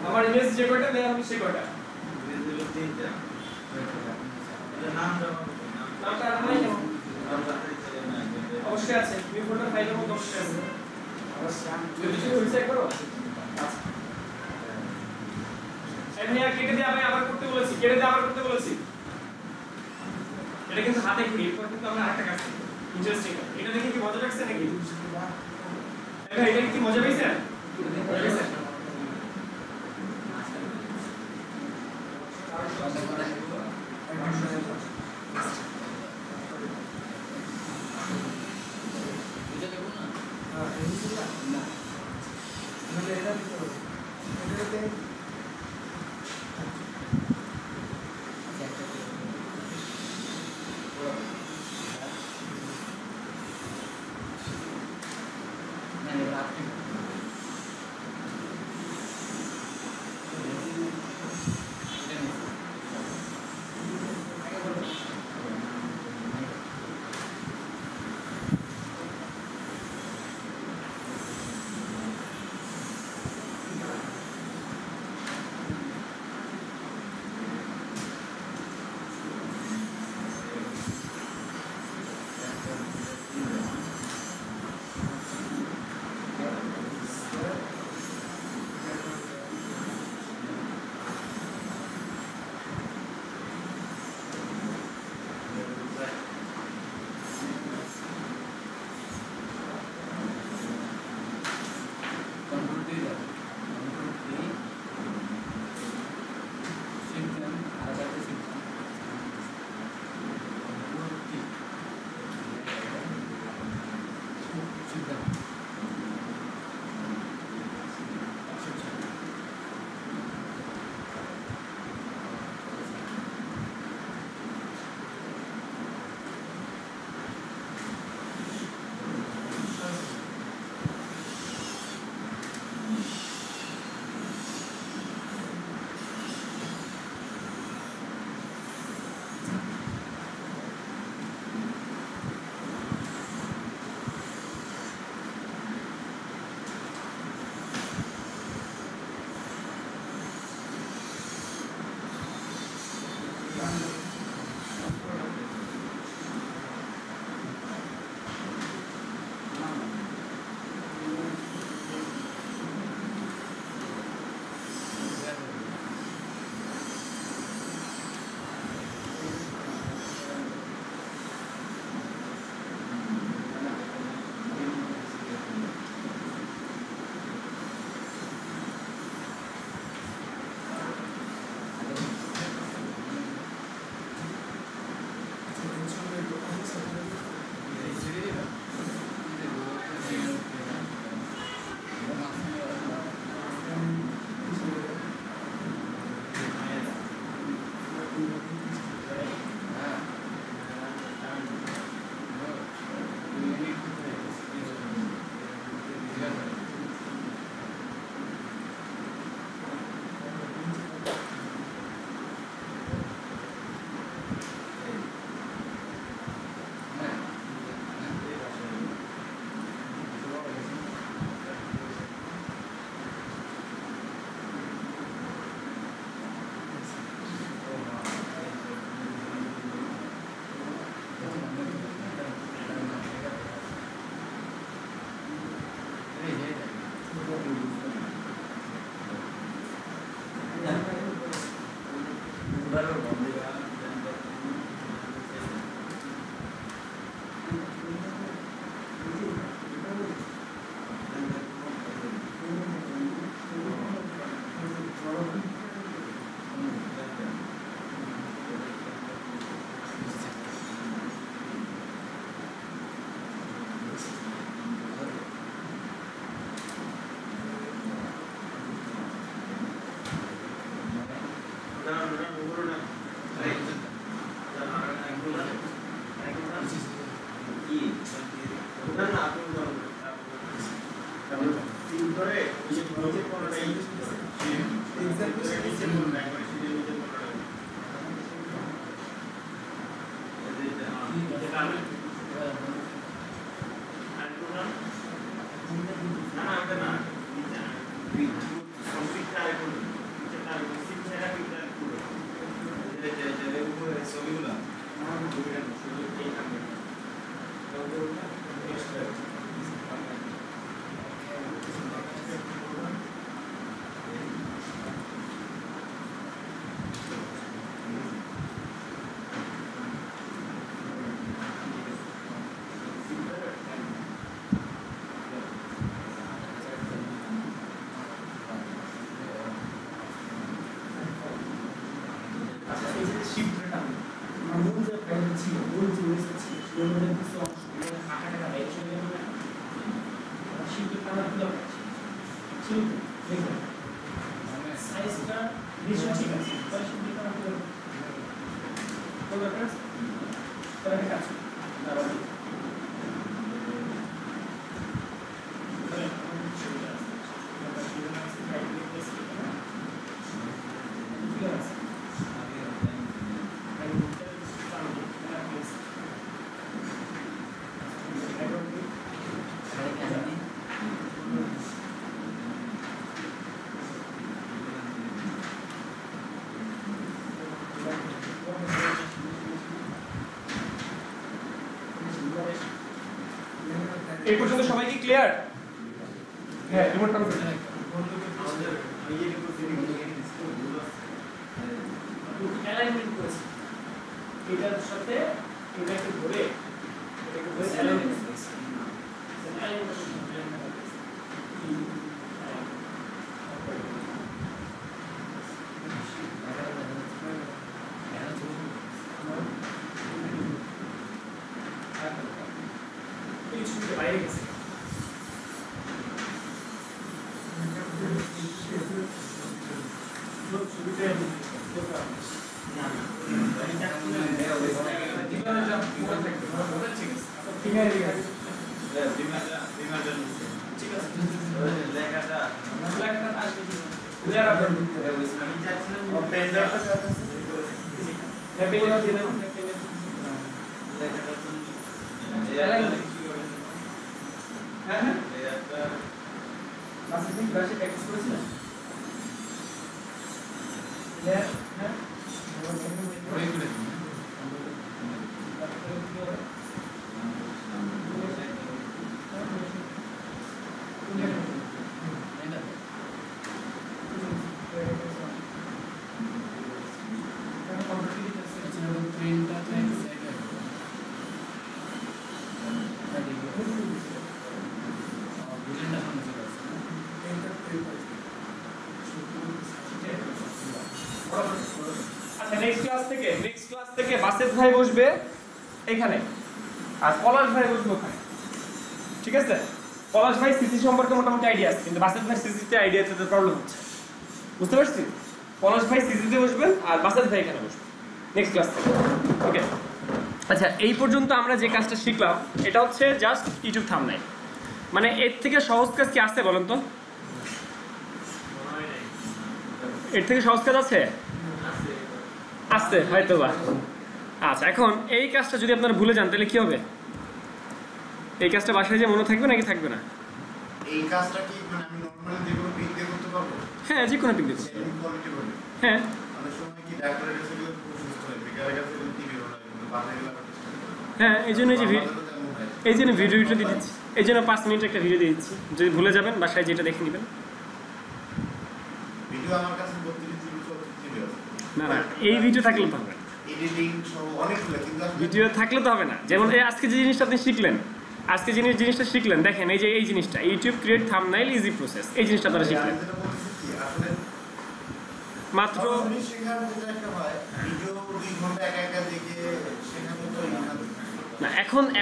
আমার ইমেজ যে কয়টা দেয়া হবে সে কয়টা নামটা নাই অবশ্যই আছে, নিউ ফোল্ডার ফাইলের মধ্যে অবশ্যই আছে। যদি শুরু হয়েছে একবার আচ্ছা ভাইয়া কেটে দিয়ে আমি আবার করতে বলেছি, কেটে দিয়ে আবার করতে বলেছি। এটা কিন্তু হাতে করি, এরপর কিন্তু আমরা আরেকটা কাজ করব। ইন্টারেস্টিং, এটা দেখে কি মজা লাগছে নাকি? ভাই এটা কি মজা পেয়েছেন? মজা পেয়েছেন? কিছু ঠিক আছে তো দরকার তাহলে কাজ না বাকি এই পর্যন্ত সবাই কি ক্লিয়ার? হ্যাঁ রিমোট কন্ট্রোল অ্যালাইনমেন্ট করেছি এটার সাথে এটাকে ধরে এটাকে ধরে অ্যালাইনমেন্ট করেছি বাইরে গেছে নেক্সট ক্লাস থেকে বাসেত ভাই বসবে এখানে আর পলাশ ভাই বসবে ওখানে ঠিক আছে পলাশ ভাই সিসি সম্পর্কে মোটামুটি আইডিয়া আছে কিন্তু বাসেত ভাই সিসিতে আইডিয়া আছে তো প্রবলেম হচ্ছে বুঝতে পারছি পলাশ ভাই সিসিতে বসবেন আর বাসেত ভাই এখানে বসবে নেক্সট ক্লাস থেকে ওকে আচ্ছা এই পর্যন্ত আমরা যে কাজটা শিখলাম এটা হচ্ছে জাস্ট ইউটিউব থাম্বনেল মানে এর থেকে সহজ কাজ কি আছে বলেন তো এর থেকে সহজ কাজ আছে আসতে হয়তো বা আচ্ছা এখন এই কাজটা যদি আপনারা ভুলে যান তাহলে কি হবে এই কাজটা বাসায় যে মনে থাকবে নাকি থাকবে না এই কাজটা কি মানে আমি নরমালি যে কোনো পিক দিয়ে করতে পারবো হ্যাঁ যে কোনো পিক দিয়ে সেম কোয়ালিটি হবে হ্যাঁ অনেক সময় কি ডাক্তারের কাছে গেলে প্রসেস হয় বেকারের কাছে গেলে টিভি হয় কিন্তু বাসায় গেলে হ্যাঁ এই জন্য এই জন্য ভিডিওটা দিয়ে দিচ্ছি এই জন্য 5 মিনিট একটা ভিডিও দিয়ে দিচ্ছি যদি ভুলে যাবেন বাসায় যেটা দেখে নেবেন ভিডিও আমার কাছে 32 জিবি 34 জিবি আছে না না এই ভিডিও থাকলে তো হবে না এডিটিং সব অনেকগুলো কিন্তু ভিডিও থাকলে তো হবে না যেমন এই আজকে যে জিনিসটা আপনি শিখলেন আজকে জিনিসটা শিখলেন দেখেন এই যে এই জিনিসটা YouTube create thumbnail easy process এই জিনিসটা আপনারা শিখলেন আসলে মাত্র শেখার যেটা একটা হয় ভিডিও 2 ঘন্টা একা একা দেখে শেখানো তো না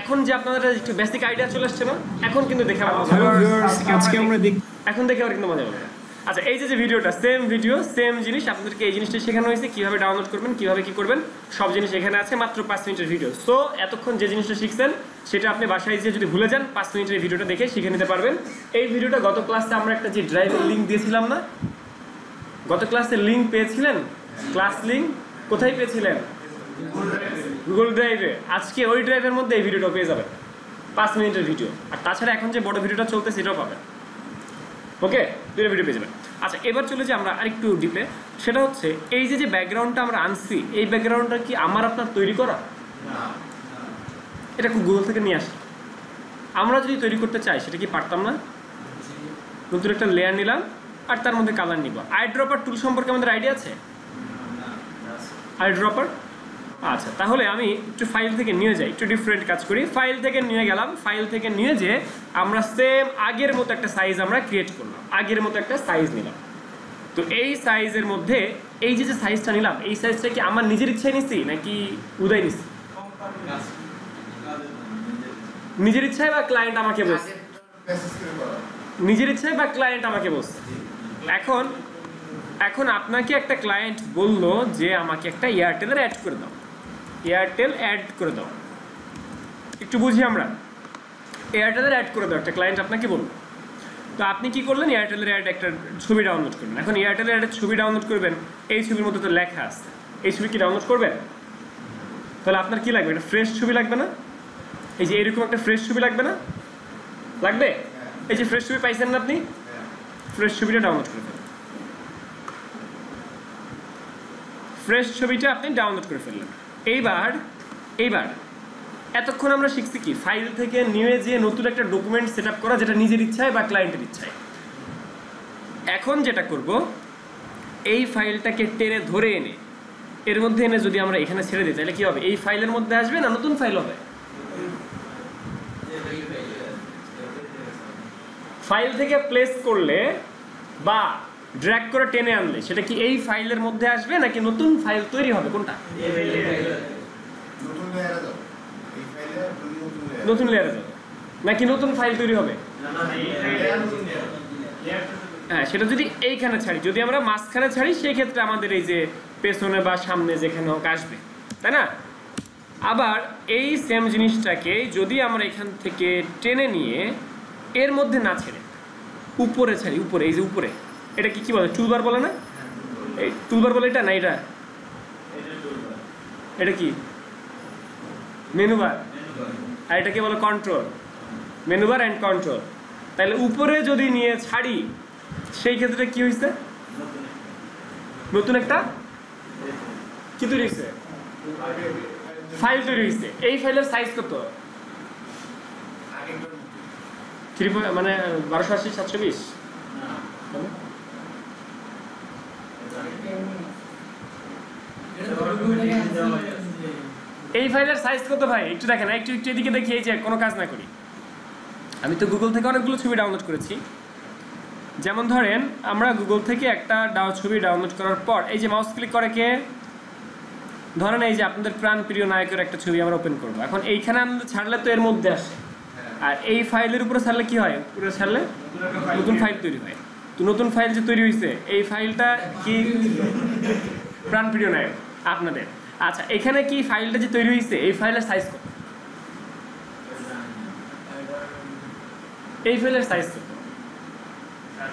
এখন যে আপনাদের একটু বেসিক আইডিয়া চলে আসছে না এখন কিন্তু দেখে আজকে আমরা এখন দেখে আবার কিন্তু মজা হবে আচ্ছা এই যে ভিডিওটা সেম ভিডিও সেম জিনিস আপনাদেরকে এই জিনিসটা শেখানো হয়েছে কিভাবে ডাউনলোড করবেন কিভাবে কি করবেন সব জিনিস এখানে আছে মাত্র 5 মিনিটের ভিডিও সো এতক্ষণ যে জিনিসটা শিখছেন সেটা আপনি বাসায় গিয়ে যদি ভুলে যান 5 মিনিটের ভিডিওটা দেখে শিখে নিতে পারবেন এই ভিডিওটা গত ক্লাসে আমরা একটা যে ড্রাইভের লিংক দিয়েছিলাম না গত ক্লাসে লিংক পেয়েছিলেন ক্লাস লিংক কোথায় পেয়েছিলেন গুগল ড্রাইভে আজকে ওই ড্রাইভের মধ্যে এই ভিডিওটা পেয়ে যাবেন 5 মিনিটের ভিডিও আর তাছাড়া এখন যে বড় ভিডিওটা চলতেছে সেটাও পাবেন ওকে দুটো ভিডিও পেয়ে যাবেন আচ্ছা এবার চলে যে আমরা আরেকটু ডিপে সেটা হচ্ছে এই যে ব্যাকগ্রাউন্ডটা আমরা আনছি এই ব্যাকগ্রাউন্ডটা কি আমার আপনার তৈরি করা না এটা গুগল থেকে নিয়ে আসি আমরা যদি তৈরি করতে চাই সেটা কি পারতাম না নতুন একটা লেয়ার নিলাম আর তার মধ্যে কালার নিব আই ড্রপার টুল সম্পর্কে আমাদের আইডিয়া আছে আই ড্রপার আচ্ছা তাহলে আমি একটু ফাইল থেকে নিয়ে যাই একটু ডিফারেন্ট কাজ করি ফাইল থেকে নিয়ে গেলাম ফাইল থেকে নিয়ে যে আমরা সেম আগের মতো একটা সাইজ আমরা ক্রিয়েট করলাম আগের মতো একটা সাইজ নিলাম তো এই সাইজের মধ্যে এই যে সাইজটা নিলাম এই সাইজটা কি আমার নিজের ইচ্ছায় নিছি নাকি উদয় নিছি নিজের ইচ্ছায় বা ক্লায়েন্ট আমাকে বলছে নিজের ইচ্ছায় বা ক্লায়েন্ট আমাকে বলছে এখন এখন আপনাকে একটা ক্লায়েন্ট বললো যে আমাকে একটা এয়ারটেলের অ্যাড করে দাও, এয়ারটেল অ্যাড করে দাও। একটু বুঝি আমরা, এয়ারটেলের অ্যাড করে দাও একটা ক্লায়েন্ট আপনাকে বললো। তো আপনি কি করলেন, এয়ারটেলের অ্যাড একটা ছবি ডাউনলোড করবেন। এখন এয়ারটেলের অ্যাডের ছবি ডাউনলোড করবেন, এই ছবির মধ্যে তো লেখা আছে, এই ছবি কি ডাউনলোড করবেন? তাহলে আপনার কি লাগবে, একটা ফ্রেশ ছবি লাগবে না? এই যে এরকম একটা ফ্রেশ ছবি লাগবে না? লাগবে? এই যে ফ্রেশ ছবি পাইছেন না আপনি, ফ্রেশ ছবিটা ডাউনলোড করে ফেলেন। ফ্রেশ ছবিটা আপনি ডাউনলোড করে ফেললেন। এইবার এতক্ষণ আমরা শিখছি কি, ফাইল থেকে নিয়ে যে নতুন একটা ডকুমেন্ট সেট আপ করা, যেটা নিজের ইচ্ছায় বা ক্লায়েন্টের ইচ্ছায়। এখন যেটা করব, এই ফাইলটাকে টেনে ধরে এনে এর মধ্যে এনে যদি আমরা এখানে ছেড়ে দিই, তাহলে কি হবে, এই ফাইলের মধ্যে আসবে না নতুন ফাইল হবে? ফাইল থেকে প্লেস করলে বা ড্র্যাগ করে টেনে আনলে সেটা কি এই ফাইলের মধ্যে আসবে নাকি নতুন ফাইল তৈরি হবে, কোনটা? নতুন লেয়ারে যাবে নাকি নতুন ফাইল তৈরি হবে? হ্যাঁ, সেটা যদি এইখানে ছাড়ি, যদি আমরা মাঝখানে ছাড়ি সেই ক্ষেত্রে আমাদের এই যে পেছনে বা সামনে যেখানে হোক আসবে, তাই না? আবার এই সেম জিনিসটাকে যদি আমরা এখান থেকে টেনে নিয়ে এর মধ্যে না ছেড়ে উপরে ছাড়ি, উপরে, এই যে উপরে, এটা কি বলে, টুলবার বলে না? এই টুলবার বলে এটা না, এটা কি মেনু বার, আর এটাকে বলে control, menu bar and control. তাহলে উপরে যদি নিয়ে ছাড়ি সেই ক্ষেত্রে কি হয়েছে, নতুন একটা কি তৈরি হয়েছে, ফাইল তৈরি হয়েছে। এই ফাইলের সাইজ কত, 3 মানে 1280x720? এই ফাইলের সাইজ কত ভাই, একটু দেখেন, একটু এদিকে দেখি, এই যে কোনো কাজ না করি। আমি তো গুগল থেকে অনেকগুলো ছবি ডাউনলোড করেছি। যেমন ধরেন আমরা গুগল থেকে একটা ছবি ডাউনলোড করার পর এই যে মাউস ক্লিক করে কে, ধরেন এই যে আপনাদের প্রাণপ্রিয় নায়কের একটা ছবি আমরা ওপেন করবো। এখন এইখানে আমাদের ছাড়লে তো এর মধ্যে আসে, আর এই ফাইলের উপরে ছাড়লে কি হয়, উপরে ছাড়লে নতুন ফাইল তৈরি হয়। তো নতুন ফাইল যে তৈরি হয়েছে, এই ফাইলটা কি প্রাণপ্রিয় নায়ক আপনাদের। আচ্ছা, এখানে কি ফাইলটা যে তৈরি হয়েছে, এই ফাইলের সাইজ কত, এই ফাইলের সাইজ কত?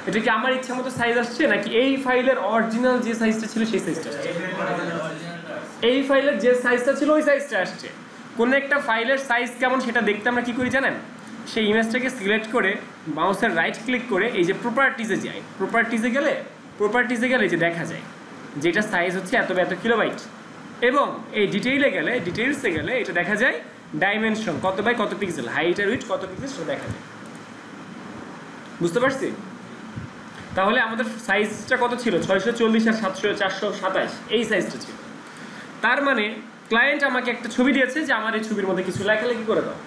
এটা কি আমার ইচ্ছা মতো সাইজ আসছে নাকি এই ফাইলের অরিজিনাল যে সাইজটা ছিল সেই সাইজটা আসছে? এই ফাইলের যে সাইজটা ছিল ওই সাইজটা আসছে। কোন একটা ফাইলের সাইজ কেমন সেটা দেখতে আমরা কি করি জানেন, সেই ইমেজটাকে সিলেক্ট করে মাউসের রাইট ক্লিক করে এই যে প্রপার্টিজে যাই, প্রপার্টিজে গেলে যে দেখা যায় যেটা সাইজ হচ্ছে এত বা এত কিলোবাইট, এবং এই ডিটেইলসে গেলে এটা দেখা যায় ডাইমেনশন কত বাই কত পিক্সেল, হাইট আর উইডথ কত পিক্সেল সেটা দেখা যায়। বুঝতে পারছি? তাহলে আমাদের সাইজটা কত ছিল, 640 আর 427 এই সাইজটা ছিল। তার মানে ক্লায়েন্ট আমাকে একটা ছবি দিয়েছে যে আমার এই ছবির মধ্যে কিছু লেখালেখি করে দাও,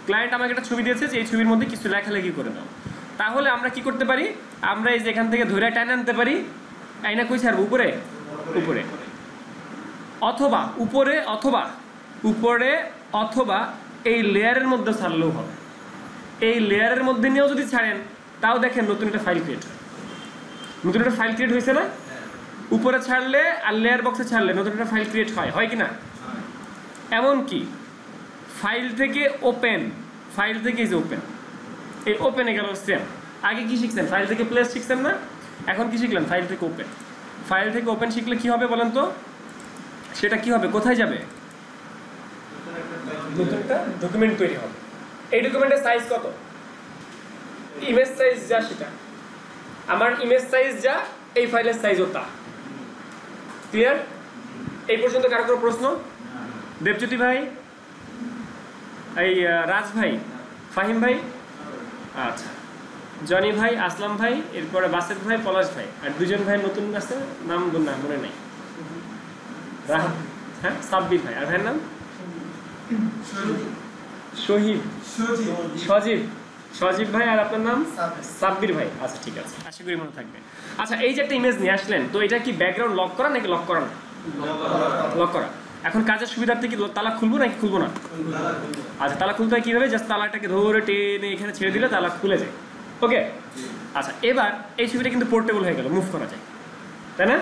ক্লায়েন্ট আমাকে একটা ছবি দিয়েছে যে এই ছবির মধ্যে কিছু লেখালেখি করে দাও। তাহলে আমরা কি করতে পারি, আমরা এই যে এখান থেকে ধরে টান আনতে পারি, আইনা কই ছাড়বো, উপরে অথবা উপরে অথবা এই লেয়ারের মধ্যে ছাড়লেও হবে। এই লেয়ারের মধ্যে নিয়েও যদি ছাড়েন তাও দেখেন নতুন একটা ফাইল ক্রিয়েট হয়, নতুন একটা ফাইল ক্রিয়েট হয়েছে না? উপরে ছাড়লে আর লেয়ার বক্সে ছাড়লে নতুন একটা ফাইল ক্রিয়েট হয় কি না? এমনকি ফাইল থেকে এই যে ওপেন, এই ওপেনে গেল সেম। আগে কি শিখছেন, ফাইল থেকে প্লেস শিখছেন না? এখন কি শিখলেন, ফাইল থেকে ওপেন। ফাইল থেকে ওপেন শিখলে কি হবে বলেন তো, সেটা কি হবে, কোথায় যাবে, নতুন একটা ডকুমেন্ট তৈরি হবে। এই ডকুমেন্টের সাইজ কত, ইমেজ সাইজ যা সেটা, আমার ইমেজ সাইজ যা, এই ফাইলের সাইজও তা। ক্লিয়ার? এই পর্যন্ত কারো কোনো প্রশ্ন? দেবজ্যোতি ভাই, এই রাজ ভাই, ফাহিম ভাই, আচ্ছা, জনি ভাই, আসলাম ভাই, এরপরে বাসেদ ভাই, পলাশ ভাই, আর দুজন ভাই নতুন আছে, নাম না মনে নাই, হ্যাঁ সাব্বির ভাই, আর ভাইয়ের নাম সজীব ভাই, আর আপনার নাম সাব্বির ভাই। আচ্ছা ঠিক আছে, আশা করি মনে থাকবে। আচ্ছা, এই যে একটা ইমেজ নিয়ে আসলেন, তো এটা কি ব্যাকগ্রাউন্ড লক করা নাকি লক করা না? লক করা। এখন কাজের সুবিধার্থে কি তালা খুলবো নাকি খুলবো না? আচ্ছা, তালা খুলতে হয় কীভাবে, জাস্ট তালাটাকে ধরে টেনে এখানে ছেড়ে দিলে তালা খুলে যায়। ওকে, আচ্ছা, এবার এই ছবিটা কিন্তু পোর্টেবল হয়ে গেল, মুভ করা যায়। তাই না?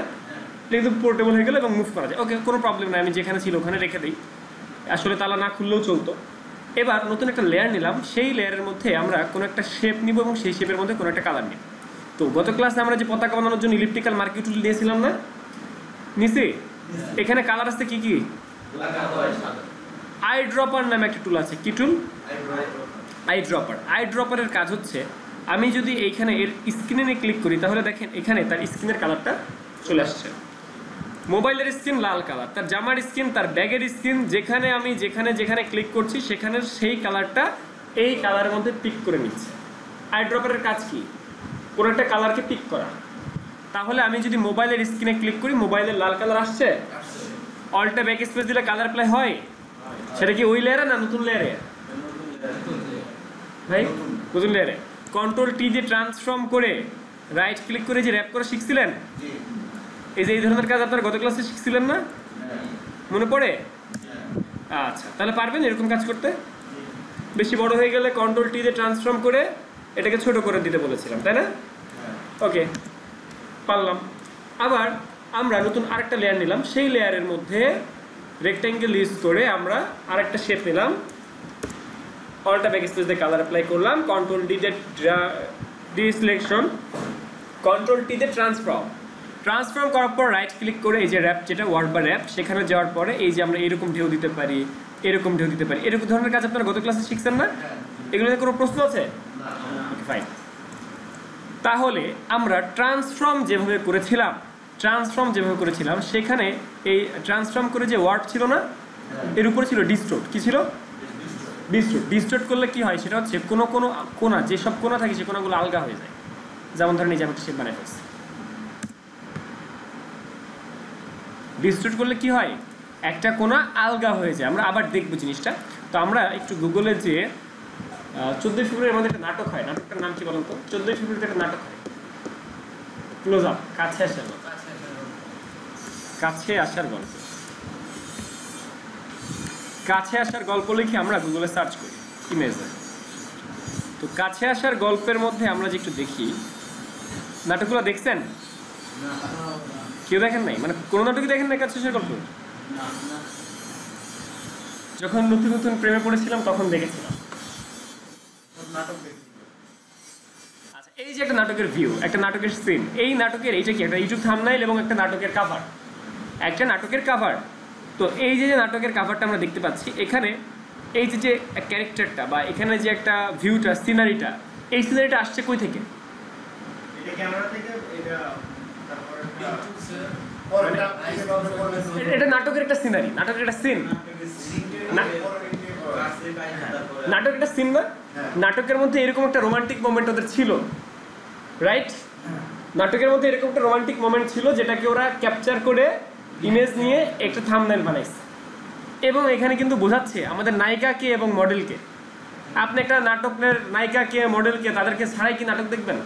এটা কিন্তু পোর্টেবল হয়ে গেল এবং মুভ করা যায়। ওকে, কোনো প্রবলেম নাই, আমি যেখানে ছিল ওখানে রেখে দিই, আসলে তালা না খুললেও চলতো। এবার নতুন একটা লেয়ার নিলাম, সেই লেয়ারের মধ্যে আমরা কোনো একটা শেপ নিব এবং সেই শেপের মধ্যে কোনো একটা কালার নিব। তো গত ক্লাসে আমরা যে পতাকা বানানোর জন্য ইলিপ্টিক্যাল মার্কিং টুল নিয়েছিলাম না, নিচে এখানে কালার আছে কি কি? আই ড্রপার নামে একটা টুল আছে। কি টুল? Eye dropper. আই ড্রপারের কাজ হচ্ছে, আমি যদি এইখানে এর স্ক্রিনে ক্লিক করি তাহলে দেখেন এখানে তার স্ক্রিনের কালারটা চলে আসছে। মোবাইলের স্ক্রিন লাল কালার, তার জামার স্ক্রিন, তার ব্যাগের স্ক্রিন, যেখানে আমি যেখানে ক্লিক করছি সেখানের সেই কালারটা এই কালারের মধ্যে পিক করে নিচ্ছে। আই ড্রপারের কাজ কি? কোনো একটা কালারকে পিক করা। তাহলে আমি যদি মোবাইলের স্ক্রিনে ক্লিক করি, মোবাইলের লাল কালার আসছে, অল্টা ব্যাক স্পেস দিলে কালার অ্যাপ্লাই হয়। সেটা কি ওই লেয়ারে না নতুন লেয়ারে? ভাই নতুন লেয়ারে। কন্ট্রোল টি যে ট্রান্সফর্ম করে রাইট ক্লিক করে যে র্যাপ করা শিখছিলেন, এই যে এই ধরনের কাজ আপনারা গত ক্লাসে শিখছিলেন না, মনে পড়ে? আচ্ছা, তাহলে পারবেন এরকম কাজ করতে? বেশি বড় হয়ে গেলে কন্ট্রোল টি যে ট্রান্সফর্ম করে এটাকে ছোট করে দিতে বলেছিলাম, তাই না? ওকে, পারলাম। আবার আমরা নতুন আরেকটা লেয়ার নিলাম, সেই লেয়ারের মধ্যে রেক্ট্যাঙ্গেল ইউজ করে আমরা আরেকটা শেপ নিলাম, অল্টা ব্যাক স্পেস দিয়ে কালার অ্যাপ্লাই করলাম, কন্ট্রোল ডি যে ডিসিলেকশন, কন্ট্রোল টি তে ট্রান্সফর্ম করার পর রাইট ক্লিক করে এই যে র্যাপ, যেটা ওয়ার্ড বা র্যাপ, সেখানে যাওয়ার পরে এই যে আমরা এরকম ঢেউ দিতে পারি, এরকম ঢেউ দিতে পারি, এরকম ধরনের কাজ আপনারা গত ক্লাসে শিখছেন না? এগুলোতে কোনো প্রশ্ন আছে? ফাইন। তাহলে আমরা ট্রান্সফর্ম যেভাবে করেছিলাম সেখানে এই ট্রান্সফর্ম করে যে ওয়ার্ড ছিল না, এর উপরে ছিল ডিস্টোর্ট। কি ছিল? ডিস্টোর্ট করলে কি হয় সেটা হচ্ছে কোনো কোণা, যেসব কোণা থাকে সেই কোণাগুলো আলগা হয়ে যায়। যেমন ধরেন এই যে আমি একটা শেপ বানাই ফেলছি, ডিস্টোর্ট করলে কি হয়? একটা কোণা আলগা হয়ে যায়। আমরা আবার দেখবো জিনিসটা। তো আমরা একটু গুগলে যে 14 ফেব্রুয়ারি আমাদের একটা নাটক হয়, নাটকটার নাম কি বলুন তো? 14 ফেব্রুয়ারিতে একটা নাটক হয়, ক্লোজ আপ, কাছে আসার গল্প। কাছে আসার গল্প লিখে আমরা গুগলে সার্চ করি ইমেজে। তো কাছে আসার গল্পের মধ্যে আমরা যে একটু দেখি, নাটকগুলো দেখছেন? কেউ দেখেন নাই? মানে কোনো নাটকই দেখেন না কাছে আসার গল্প? যখন নতুন প্রেমে পড়েছিলাম তখন দেখেছিলাম। আচ্ছা, এই যে একটা নাটকের ভিউ, একটা নাটকের সিন, এই নাটকের এইটা কি একটা ইউটিউব থাম্বনেইল এবং একটা নাটকের কাভার। তো এই যে নাটকের কাভারটা আমরা দেখতে পাচ্ছি, এখানে এই যে ক্যারেক্টারটা বা এখানে যে একটা ভিউটা, সিনারিটা, এই সিনারিটা আসছে কই থেকে? এটা নাটকের একটা সিনারি, নাটকের একটা সিন, নাটকের একটা সিন না? নাটকের মধ্যে এরকম একটা রোমান্টিক মোমেন্ট ওদের ছিল, রাইট? নাটকের মধ্যে এরকম একটা রোমান্টিক মোমেন্ট ছিল যেটাকে ওরা ক্যাপচার করে ইমেজ নিয়ে একটা থাম্বনেইল বানাইছে। এবং এখানে কিন্তু বোঝাচ্ছে আমাদের নায়িকাকে এবং মডেলকে। আপনি একটা নাটকের নায়িকাকে, মডেলকে, তাদেরকে ছাড়াই কি নাটক দেখবেন?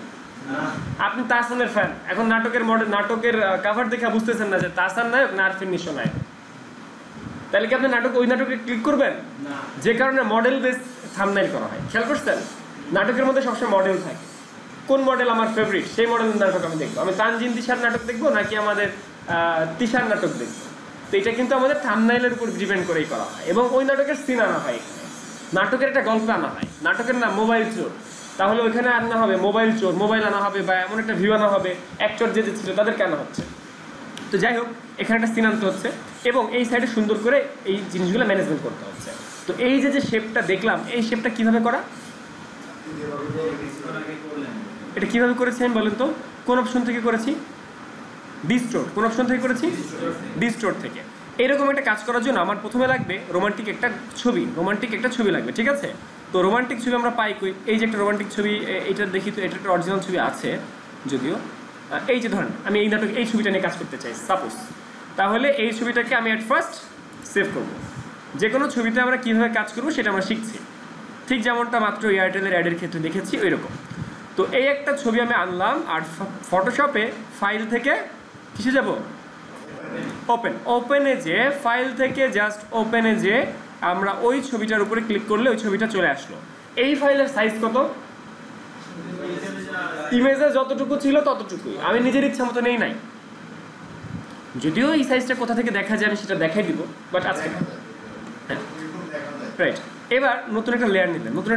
আপনি তাহসানের ফ্যান, এখন নাটকের কাভার দেখে বুঝতেছেন না যে তাহসান নায়ক না আরফিন নিশো নায়ক, তাহলে কি আপনি ওই নাটকে ক্লিক করবেন? যে কারণে মডেল বেস থাম্বনেইল করা হয়। খেয়াল করছেন? নাটকের মধ্যে সবসময় মডেল থাকে। কোন মডেল আমার ফেভারিট, সেই মডেলের নাটক আমি দেখবো। আমি তানজিন তিশার নাটক দেখবো নাকি আমাদের তিশার নাটক দেখবো? তো এটা কিন্তু আমাদের থাম্বনেইলের উপর ডিপেন্ড করেই করা হয়। এবং ওই নাটকের সিন আনা হয়, এখানে নাটকের একটা গল্প আনা হয়। নাটকের নাম মোবাইল চোর, তাহলে ওইখানে আনা হবে মোবাইল চোর, মোবাইল আনা হবে, বা এমন একটা ভিউ আনা হবে, অ্যাক্টর যে ছিল তাদেরকে আনা হচ্ছে। তো যাই হোক, এখানে একটা সিন আনতে হচ্ছে এবং এই সাইডে সুন্দর করে এই জিনিসগুলো ম্যানেজমেন্ট করতে হচ্ছে। তো এই যে শেপটা দেখলাম, এই শেপটা কিভাবে করা, এটা কিভাবে করেছি আমি বলেন তো? কোন অপশন থেকে করেছি? ডিস্টোর্ট। কোন অপশন থেকে করেছি? ডিস্টোর্ট থেকে। এরকম একটা কাজ করার জন্য আমার প্রথমে লাগবে রোমান্টিক একটা ছবি লাগবে, ঠিক আছে? তো রোমান্টিক ছবি আমরা পাই কই? এই যে একটা রোমান্টিক ছবি, এটা দেখি, তো এটা একটা অরিজিনাল ছবি আছে যদিও। এই যে ধরেন আমি এই নাটক, এই ছবিটা নিয়ে কাজ করতে চাই সাপোজ, তাহলে এই ছবিটাকে আমি অ্যাট ফার্স্ট সেভ করব। যে কোনো ছবিতে আমরা কীভাবে কাজ করবো সেটা আমরা শিখছি, ঠিক যেমনটা মাত্র এয়ারটেলের অ্যাডের ক্ষেত্রে দেখেছি ওই রকম। তো এই একটা ছবি আমি আনলাম, আর ফটোশপে ফাইল থেকে কিসে যাব? ওপেনে যে ফাইল থেকে জাস্ট ওপেনে যে আমরা ওই ছবিটার উপরে ক্লিক করলে ওই ছবিটা চলে আসলো। এই ফাইলের সাইজ কত? ইমেজে যতটুকু ছিল ততটুকুই, আমি নিজের ইচ্ছা মতো নেই নাই। যদিও এই সাইজটা কোথা থেকে দেখা যায় আমি সেটা দেখাই দিব, বাট আজকে দেখা যায়। এরকম দেখা যায়। রাইট। এবার নতুন একটা লেয়ার নিলাম, নতুন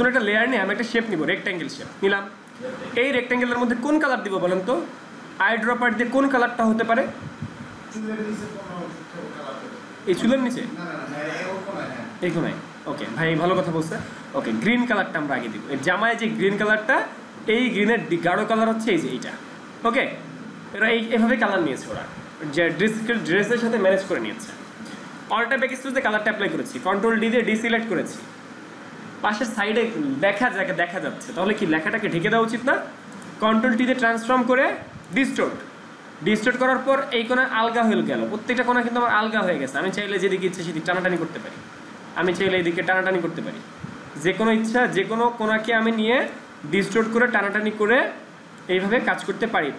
একটা লেয়ার নিয়ে আমি একটা শেপ নিব, রেক্ট্যাঙ্গেল শেপ নিলাম। এই রেক্ট্যাঙ্গেলের মধ্যে কোন কালার দিব বলেন তো? আই ড্রপার দিয়ে কোন কালারটা হতে পারে? চুলের নিচে কোনো কালার দেবে। এই চুলের নিচে, না না না, এরকম না, হ্যাঁ। এই কোনায়। ওকে ভাই, ভালো কথা বলছে। ওকে, গ্রিন কালারটা আমরা আগে দিব। এর জামায় যে গ্রিন কালারটা, এই গ্রিনের গাঢ় কালার হচ্ছে এই যে এইটা। ওকে, এরা এভাবে কালার নিয়েছে, ওরা যে ড্রেসের সাথে ম্যানেজ করে নিয়েছে। অল্টা ব্যাকস্পেসে কালারটা অ্যাপ্লাই করেছি, কন্ট্রোল ডি দিয়ে ডিসিলেক্ট করেছি। পাশের সাইডে দেখা যাচ্ছে, তাহলে কি লেখাটাকে ঢেকে দেওয়া উচিত না? কন্ট্রোল টি দিয়ে ট্রান্সফর্ম করে ডিস্টোর্ট করার পর এই কোণা আলগা হয়ে গেল, প্রত্যেকটা কোণা কিন্তু আমার আলগা হয়ে গেছে। আমি চাইলে যেদিকে ইচ্ছে সেদিকে টানাটানি করতে পারি, আমি চাইলে এইদিকে টানাটানি করতে পারি। যে কোনো ইচ্ছা যে কোনো কোণাকে আমি নিয়ে ডিস্টোর্ট করে টানাটানি করে এইভাবে কাজ করতে পারি।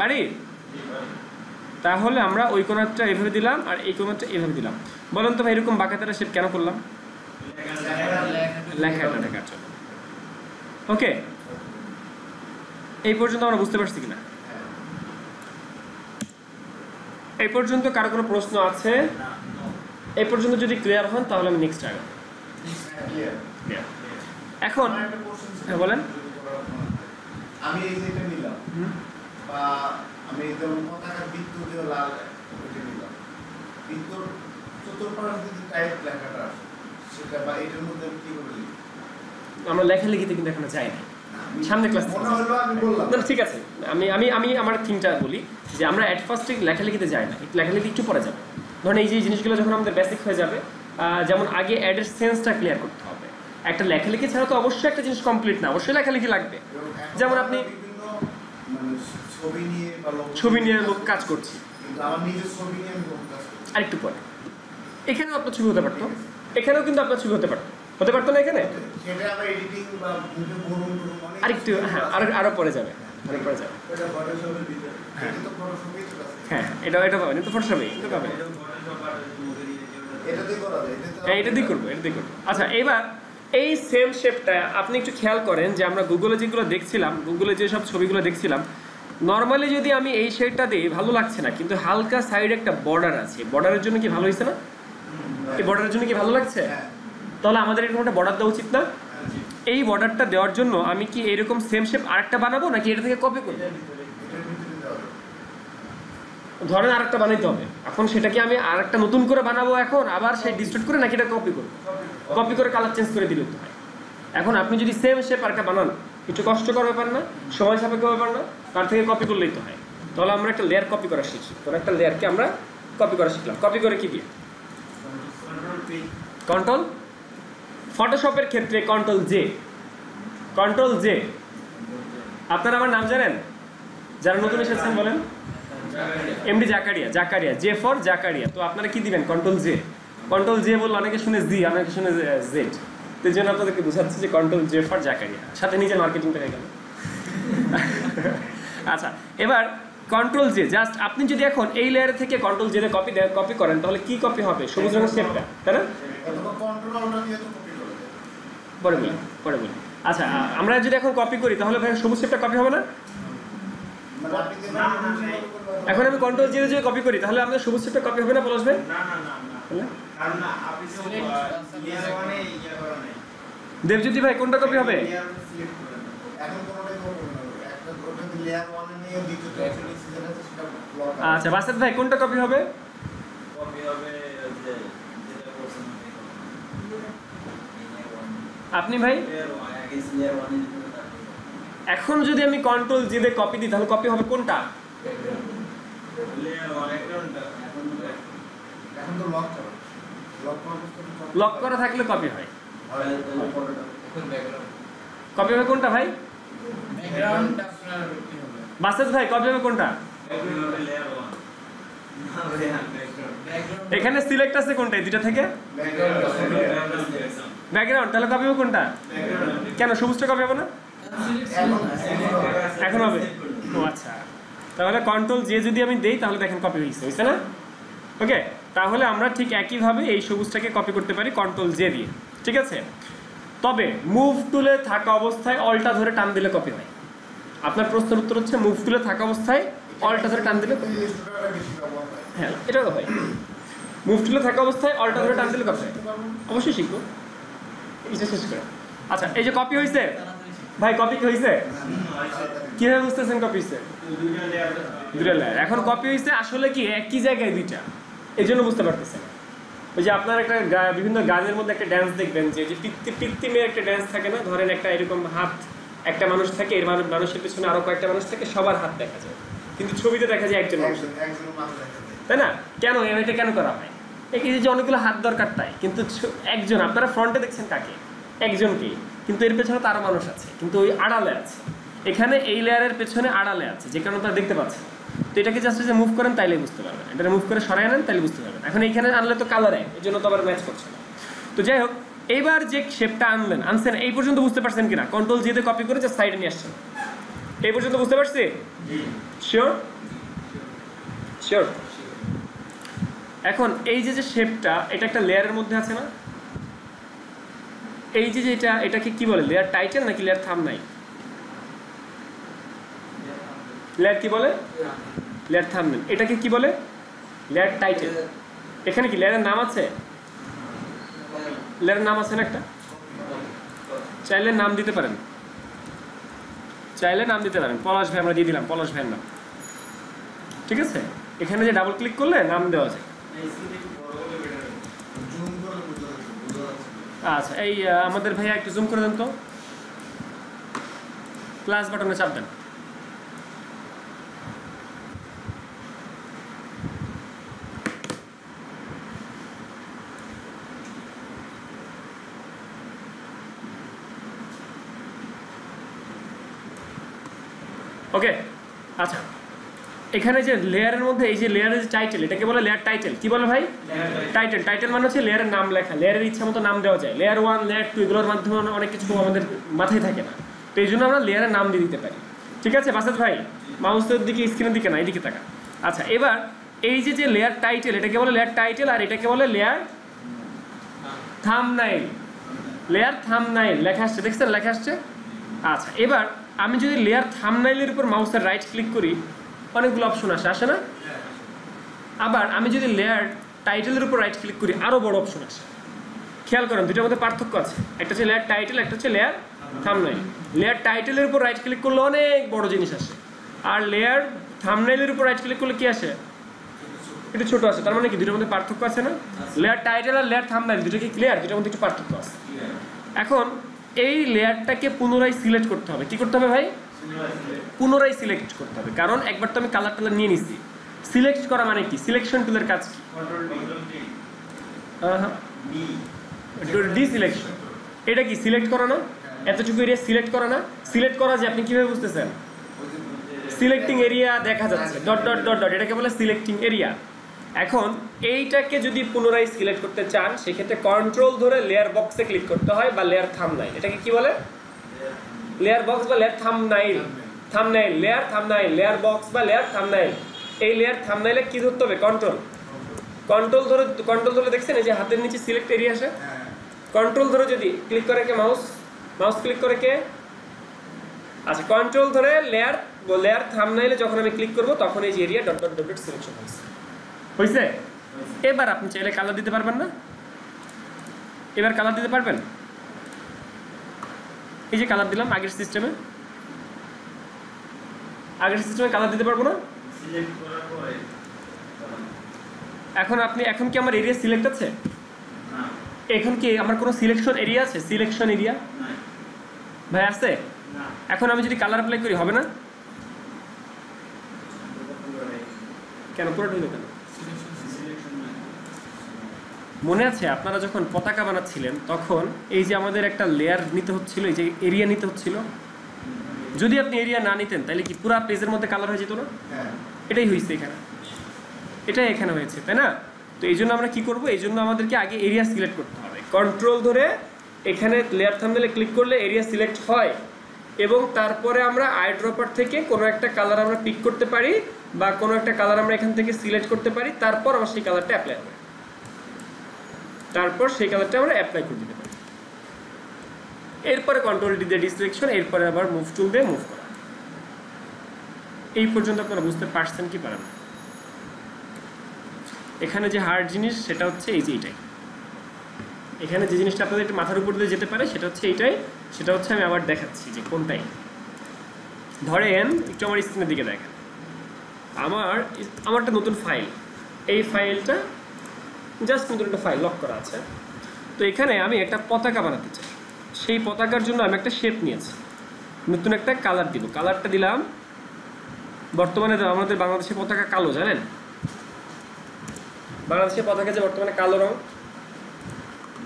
তাহলে আমরা ওই কোণাটা এইভাবে দিলাম আর এই কোণাটা এইভাবে দিলাম। বলেন তো ভাই, এরকম বাঁকাতারা শেপ কেন করলাম? লেখাটা দেখার জন্য। ওকে, এই পর্যন্ত আমরা বুঝতে পারছি কিনা? এই পর্যন্ত কারো কোনো প্রশ্ন আছে? এই পর্যন্ত যদি ক্লিয়ার হন তাহলে আমি নেক্সট আগাবো। এখন হ্যাঁ বলেন। আমি এই যেটা নিলাম, বা আমি যেমন পতাকার বৃত্ত দিয়ে লাল এটা নিলাম, বৃত্তর চতুর্পাশে যদি টাইপ লেখাটা আসে সেটা, বা এটার মধ্যে আমি কি করে লিখব? আমরা লেখালেখিতে কিন্তু এখনো যাই না, সামনে ক্লাস মনে হলো আমি বললাম। না ঠিক আছে, আমি আমার থিংটা বলি যে আমরা অ্যাট ফার্স্টে লেখালেখিতে যাই না, লেখালেখি একটু পরে যাবে। ধরুন এই যে জিনিসগুলো যখন আমাদের বেসিক হয়ে যাবে, যেমন আগে অ্যাডের সেন্সটা ক্লিয়ার করতে হবে। একটা লেখালেখি ছাড়া তো অবশ্যই একটা জিনিস কমপ্লিট না, অবশ্যই লেখালেখি লাগবে। যেমন আপনি ছবি নিয়ে লোক কাজ করছি, আরেকটু পরে এখানেও আপনার ছবি হতে পারতো, এখানেও কিন্তু আপনার ছবি হতে পারতো না এখানে, আরেকটু হ্যাঁ আরো পরে যাবে, হ্যাঁ এটা পাবেন, এটা ফটোশপে এটা পাবেন, হ্যাঁ এটা দিয়ে করবো। আচ্ছা, এবার এই সেম শেপটা আপনি একটু খেয়াল করেন যে আমরা গুগলে যেগুলো দেখছিলাম, গুগলে যেসব ছবিগুলো দেখছিলাম, নর্মালি যদি আমি এই শেডটা দিই ভালো লাগছে না, কিন্তু হালকা সাইডে একটা বর্ডার আছে, বর্ডারের জন্য কি ভালো হয়েছে না? এই বর্ডারের জন্য কি ভালো লাগছে? তাহলে আমাদের এরকম একটা বর্ডার দেওয়া উচিত না? এই বর্ডারটা দেওয়ার জন্য আমি কি এরকম সেম শেপ আরেকটা বানাবো নাকি এটা থেকে কপি করবো? ধরেন আরেকটা বানাইতে হবে, এখন সেটাকে আমি আরেকটা নতুন করে বানাবো এখন আবার সেই ডিস্টোর্ট করে, নাকি এটা কপি করবো? কপি করে কালার চেঞ্জ করে দিলে তো হয়। এখন আপনি যদি সেম শেপ আরেকটা বানান, একটু কষ্টকর ব্যাপার না, সময় সাপেক্ষ ব্যাপার না, তার থেকে কপি করলেই তো হয়। তাহলে আমরা একটা লেয়ার কপি করা শিখি, কোনো একটা লেয়ারকে আমরা কপি করা শিখলাম। কপি করে কি দিয়ে? কন্ট্রোল, ফটোশপের ক্ষেত্রে কন্ট্রোল জে। আপনারা আমার নাম জানেন? যারা নতুন এসেছেন বলেন। MD Zakaria, J for Zakaria. তো আপনারা কি দিবেন? কন্ট্রোল জে বললে অনেকে শুনে জি, অনেকে শুনে জেড, তো এই জন্য আপনাদেরকে বোঝাচ্ছি যে কন্ট্রোল জে ফর জাকারিয়া, সাথে নিজের মার্কেটিংটা হয়ে গেল। আচ্ছা, এবার কন্ট্রোল জে, জাস্ট আপনি যদি এখন এই লেয়ার থেকে কন্ট্রোল জে কপি করেন তাহলে কি কপি হবে? সবুজ রঙের শেপটা, তাই না? পরে বলি। আচ্ছা, আমরা যদি এখন কপি করি তাহলে ভাই সবুজ শেপটা কপি হবে না? এখন আমি কন্ট্রোল জে যদি কপি করি তাহলে আমাদের সবুজ শেপটা কপি হবে না? পলাশ ভাই দেবজ্যোতি ভাই কোনটা কপি হবে? আচ্ছা, বাসাদ ভাই কোনটা কপি হবে? আপনি ভাই এখন যদি আমি কন্ট্রোল জি দিয়ে কপি দিই তাহলে কপি হবে কোনটা? লক করা থাকলে কপি হয়। কপি হবে কোনটা ভাই? বাসাদ ভাই কপি হবে কোনটা? এখানে সিলেক্ট আছে কোনটা এই দুটো থেকে? ব্যাকগ্রাউন্ড। তাহলে কপি হবে কোনটা? কেন সবুজটা কপি হবে না? এখন হবে। ও আচ্ছা, তাহলে কন্ট্রোল জে যদি আমি দেই তাহলে দেখেন কপি হয়েছে না? ওকে, তাহলে আমরা ঠিক একইভাবে এই সবুজটাকে কপি করতে পারি কন্ট্রোল জে দিয়ে, ঠিক আছে? তবে মুভ টুলে থাকা অবস্থায় অল্টা ধরে টান দিলে কপি হয়। আপনার প্রশ্নের উত্তর হচ্ছে মুভ টুলে থাকা অবস্থায় অল্টা ধরে টান দিলে এই স্টোরটা বেশি ব্যবহার হয়। হ্যাঁ এটাও হয়। মুভ টুলে থাকা অবস্থায় অল্টা ধরে টান দিলে কপি অবশ্যই শিখবো। এটা শেষ করে আচ্ছা এই যে কপি হয়েছে ভাই, কপি কি হয়েছে? কিভাবে বুঝতেছেন কপি হয়েছে? দুটো লেয়ার। এখন কপি হয়েছে আসলে কি একই জায়গায় দুইটা, এই জন্য বুঝতে পারতেছেন। ওই যে আপনার একটা বিভিন্ন গানের মধ্যে একটা ড্যান্স দেখবেন যে পিত্তিমের একটা ড্যান্স থাকে না, ধরেন একটা এরকম হাত একটা মানুষ থাকে, এর মানুষের পিছনে আরো কয়েকটা মানুষ থাকে, সবার হাত দেখা যায় কিন্তু ছবিতে দেখা যায় একজন মানুষ, একজনের মাথা দেখা যায়। তাই না? কেন এটা কেন করা হয়? এই যে অনেকগুলো হাত দরকার তাই, কিন্তু একজন আপনারা ফ্রন্টে দেখছেন কাকে? একজনকেই, কিন্তু এর পেছনে তো আরো মানুষ আছে, কিন্তু ওই আড়ালে আছে। এখানে এই লেয়ারের পেছনে আড়ালে আছে, যে কারণে তারা দেখতে পাচ্ছে। তো এটাকে জাস্ট যে মুভ করেন তাইলে বুঝতে পারবেন, এটা মুভ করে সরাই আনেন তাইলে বুঝতে পারবেন। এখন এইখানে আনলে তো কালার এক, এই জন্য তো আবার ম্যাচ করছে না। তো যাই হোক, এইবার যে শেপটা আনছেন এই পর্যন্ত বুঝতে পারছেন কিনা? কন্ট্রোল জিতে কপি করে জাস্ট সাইডে নিয়ে আসছেন, এই পর্যন্ত বুঝতে পারছি? শিওর? শিওর? এখন এই যে শেপটা, এটা একটা লেয়ারের মধ্যে আছে না? এই যে এটাকে কি বলে? লেয়ার টাইটেল নাকি লেয়ার থাম্বনেইল? লেয়ার কি বলে? Layer thumbnail. এটাকে কি বলে? Layer title. এখানে কি লেয়ারের নাম আছে? লেয়ারের নাম আছে না একটা? চাইলে নাম দিতে পারেন, চাইলে নাম দিতে পারেন। পলাশ ভাই আমরা দিয়ে দিলাম, পলাশ ভাইয়ের নাম, ঠিক আছে? এখানে যে ডাবল ক্লিক করলে নাম দেওয়া যায়। জুম করে বোঝা যাচ্ছে। আচ্ছা এই আমাদের ভাইয়া একটু জুম করে দেন তো, প্লাস বাটনে চাপ দেন। ওকে আচ্ছা, এখানে যে লেয়ারের মধ্যে এই যে লেয়ারের যে টাইটেল, এটাকে বলে লেয়ার টাইটেল। কি বলে ভাই? টাইটেল। টাইটেল মানে হচ্ছে লেয়ারের নাম লেখা, লেয়ারের ইচ্ছা মতো নাম দেওয়া যায়। লেয়ার 1, লেয়ার 2 এগুলোর মাধ্যমে অনেক কিছু আমাদের মাথায় থাকে না, তো এই জন্য আমরা লেয়ারের নাম দিয়ে দিতে পারি। ঠিক আছে বাসাদ ভাই? মাউসের দিকে, স্ক্রিনের দিকে না, এইদিকে তাকা। আচ্ছা এবার এই যে লেয়ার টাইটেল, এটাকে বলে লেয়ার টাইটেল, আর এটাকে বলে লেয়ার থাম্বনেইল। লেয়ার থাম্বনেইল লেখা আসছে, দেখছেন লেখা আসছে? আচ্ছা এবার আমি যদি লেয়ার থাম্বনেইলের উপর মাউসের রাইট ক্লিক করি, অনেকগুলো অপশন আসে না? আবার আমি যদি লেয়ার টাইটেলের উপর রাইট ক্লিক করি, আরো বড় অপশন আসে। খেয়াল করেন দুটোর মধ্যে পার্থক্য আছে, একটা হচ্ছে লেয়ার টাইটেল, একটা হচ্ছে লেয়ার থাম্বনেইল। লেয়ার টাইটেলের উপর রাইট ক্লিক করলে অনেক বড় জিনিস আসে, আর লেয়ার থাম্বনেইলের উপর রাইট ক্লিক করলে কি আসে? একটু ছোট আসে। তার মানে কি দুটোর মধ্যে পার্থক্য আছে না? লেয়ার টাইটেল আর লেয়ার থাম্বনেইল দুটো কি ক্লিয়ার? দুটোর মধ্যে একটু পার্থক্য আছে। এখন এই লেয়ারটাকে পুনরায় সিলেক্ট করতে হবে। কি করতে হবে ভাই? পুনরায় সিলেক্ট করতে হবে, কারণ একবার তো আমি কালার টালার নিয়ে নিছি। সিলেক্ট করা মানে কি? সিলেকশন টুলের কাজ কি? ডিসিলেকশন। এটা কি সিলেক্ট করা না? এতটুকু এরিয়া সিলেক্ট করা না? সিলেক্ট করা যে আপনি কিভাবে বুঝতেছেন? সিলেক্টিং এরিয়া দেখা যাচ্ছে ডট ডট ডট ডট, এটাকে বলে সিলেক্টিং এরিয়া। এখন এইটাকে যদি পুনরায় সিলেক্ট করতে চান, সেক্ষেত্রে কন্ট্রোল ধরে লেয়ার বক্সে ক্লিক করতে হয়, বা লেয়ার থাম্বনেইল। এটাকে কি বলে? লেয়ার বক্স বা layer thumbnail. Thumbnail, layer thumbnail, layer box বা লেয়ার থাম্বনেইল। এই লেয়ার থাম্বনেইলে কি ধরতে হবে? কন্ট্রোল। কন্ট্রোল ধরে দেখছেন এই যে হাতের নিচে সিলেক্ট এরিয়া আসে, কন্ট্রোল ধরে যদি ক্লিক করে কে? মাউস ক্লিক করে কে? আচ্ছা কন্ট্রোল ধরে লেয়ার থাম্বনেইলে যখন আমি ক্লিক করব, তখন এই যে area dot dot dot selection হয়েছে। এবার আপনি চাইলে কালার দিতে পারবেন না? এবার কালার দিতে পারবেন? এই যে কালার দিলাম আগের সিস্টেমে কালার দিতে পারবো না? এখন কি আমার এরিয়া সিলেক্ট আছে? এখন কি আমার কোনো সিলেকশন এরিয়া আছে? সিলেকশন এরিয়া ভাই আছে? এখন আমি যদি কালার অ্যাপ্লাই করি হবে না কেন? পুরোটা হইল কেন? মনে আছে আপনারা যখন পতাকা বানাচ্ছিলেন, তখন এই যে আমাদের একটা লেয়ার নিতে হচ্ছিল, এই যে এরিয়া নিতে হচ্ছিল। যদি আপনি এরিয়া না নিতেন তাহলে কি পুরো পেজের মধ্যে কালার হয়ে যেত না? এটাই হয়েছে এখানে, এটাই এখানে হয়েছে, তাই না? তো এই জন্য আমরা কি করব? এই জন্য আমাদেরকে আগে এরিয়া সিলেক্ট করতে হবে। কন্ট্রোল ধরে এখানে লেয়ার থাম্বনেইলে ক্লিক করলে এরিয়া সিলেক্ট হয়, এবং তারপরে আমরা আই ড্রপার থেকে কোনো একটা কালার আমরা পিক করতে পারি, বা কোনো একটা কালার আমরা এখান থেকে সিলেক্ট করতে পারি। তারপর আবার সেই কালারটা অ্যাপ্লাই হবে, তারপর সেই কালারটা আমরা অ্যাপ্লাই করে দিতে পারি। এরপরে কন্ট্রোল ডি দিয়ে ডিসিলেকশন, এরপরে আবার মুভ টুল দিয়ে মুভ করা। এই পর্যন্ত আপনারা বুঝতে পারছেন কি পারেন? এখানে যে হার্ড জিনিস সেটা হচ্ছে এই যে এইটাই। এখানে যে জিনিসটা আপনাদের একটু মাথার উপর দিয়ে যেতে পারে সেটা হচ্ছে এইটাই, সেটা হচ্ছে আমি আবার দেখাচ্ছি যে কোনটাই। ধরেন একটু আমার স্ক্রিনের দিকে দেখেন, আমার একটা নতুন ফাইল, এই ফাইলটা জাস্ট নতুন একটা ফাইল লক করা আছে। তো এখানে আমি একটা পতাকা বানাতে চাই, সেই পতাকার জন্য আমি একটা শেপ নিয়েছি, নতুন একটা কালার দিব, কালারটা দিলাম বর্তমানে আমাদের বাংলাদেশের পতাকা কালো, জানেন বাংলাদেশের পতাকা যে বর্তমানে কালো রং,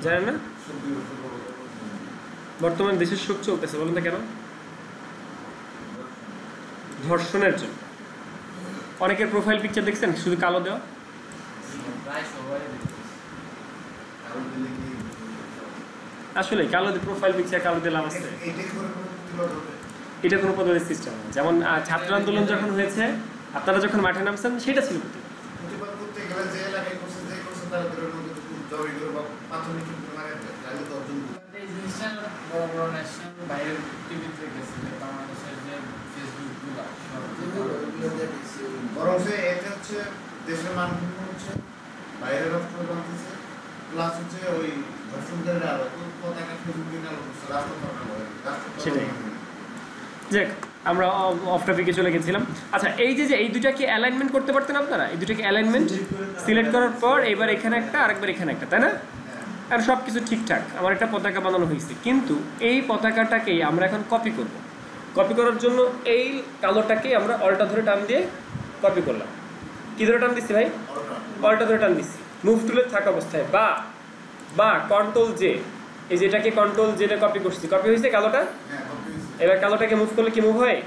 জানেন না? বর্তমানে দেশের শোক চলতেছে, বলুন তো কেন? ধর্ষণের জন্য। অনেকের প্রোফাইল পিকচার দেখছেন শুধু কালো দেওয়া, আসলে কালো প্রোফাইল পিকচার কালো দিয়ে লাভ আছে? এটা কোনো পদ্ধতি সিস্টেম না। যেমন ছাত্র আন্দোলন যখন হয়েছে, আপনারা যখন মাঠে নামছেন, সেটা ছিল বরং এটা হচ্ছে দেশের মানুষ হচ্ছে বাইরের রাষ্ট্র জানতেছে, প্লাস হচ্ছে ওই ধর্ষণকারীরা পতাকা ফেসবুকে সেটাই। যাক, আমরা অফ টপিকে চলে গেছিলাম। আচ্ছা, এই যে এই দুটাকে অ্যালাইনমেন্ট করতে পারতেন আপনারা, এই দুটাকে অ্যালাইনমেন্ট সিলেক্ট করার পর এবার এখানে একটা আরেকবার এখানে একটা, তাই না? আর সব কিছু ঠিকঠাক, আমার একটা পতাকা বানানো হয়েছে, কিন্তু এই পতাকাটাকেই আমরা এখন কপি করব। কপি করার জন্য এই কালোটাকে আমরা অল্টা ধরে টান দিয়ে কপি করলাম। কি ধরে টান দিচ্ছি ভাই? অল্টা ধরে টান দিচ্ছি মুভ টুলে থাকা অবস্থায়, বা কন্ট্রোল জে, এই যেটাকে কন্ট্রোল জেটা কপি করছি, কপি হয়েছে কালোটা। এবার কালোটাকে মুভ করলে কি মুভ হয়?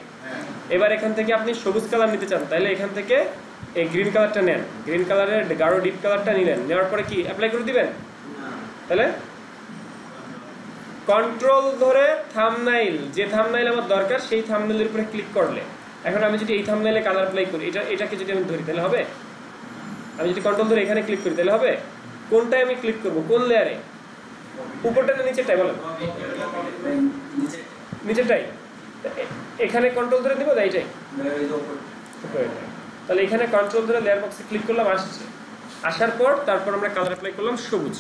এবার এখান থেকে আপনি সবুজ কালার নিতে চান, তাহলে এখান থেকে এই গ্রিন কালারটা নেন, গ্রিন কালারের গাঢ় ডিপ কালারটা নিলেন, নেওয়ার পরে কি অ্যাপ্লাই করে দিবেন? তাহলে কন্ট্রোল ধরে থাম্বনেইল, যে থাম্বনেইল আমার দরকার সেই থাম্বনেইলের উপরে ক্লিক করলে, এখন আমি যদি এই থাম্বনেইলে কালার অ্যাপ্লাই করি, এটাকে যদি আমি ধরি তাহলে হবে? আমি যদি কন্ট্রোল ধরে এখানে ক্লিক করি তাহলে হবে? কোনটায় আমি ক্লিক করব, কোন লেয়ারে? উপরটা না নিচেরটাই বলেন? নিচেরটাই। এখানে কন্ট্রোল ধরে দেবো, এইটাই। তাহলে এখানে কন্ট্রোল ধরে লেয়ার বক্সে ক্লিক করলাম, আসছে। আসার পর তারপর আমরা কালার অ্যাপ্লাই করলাম সবুজ,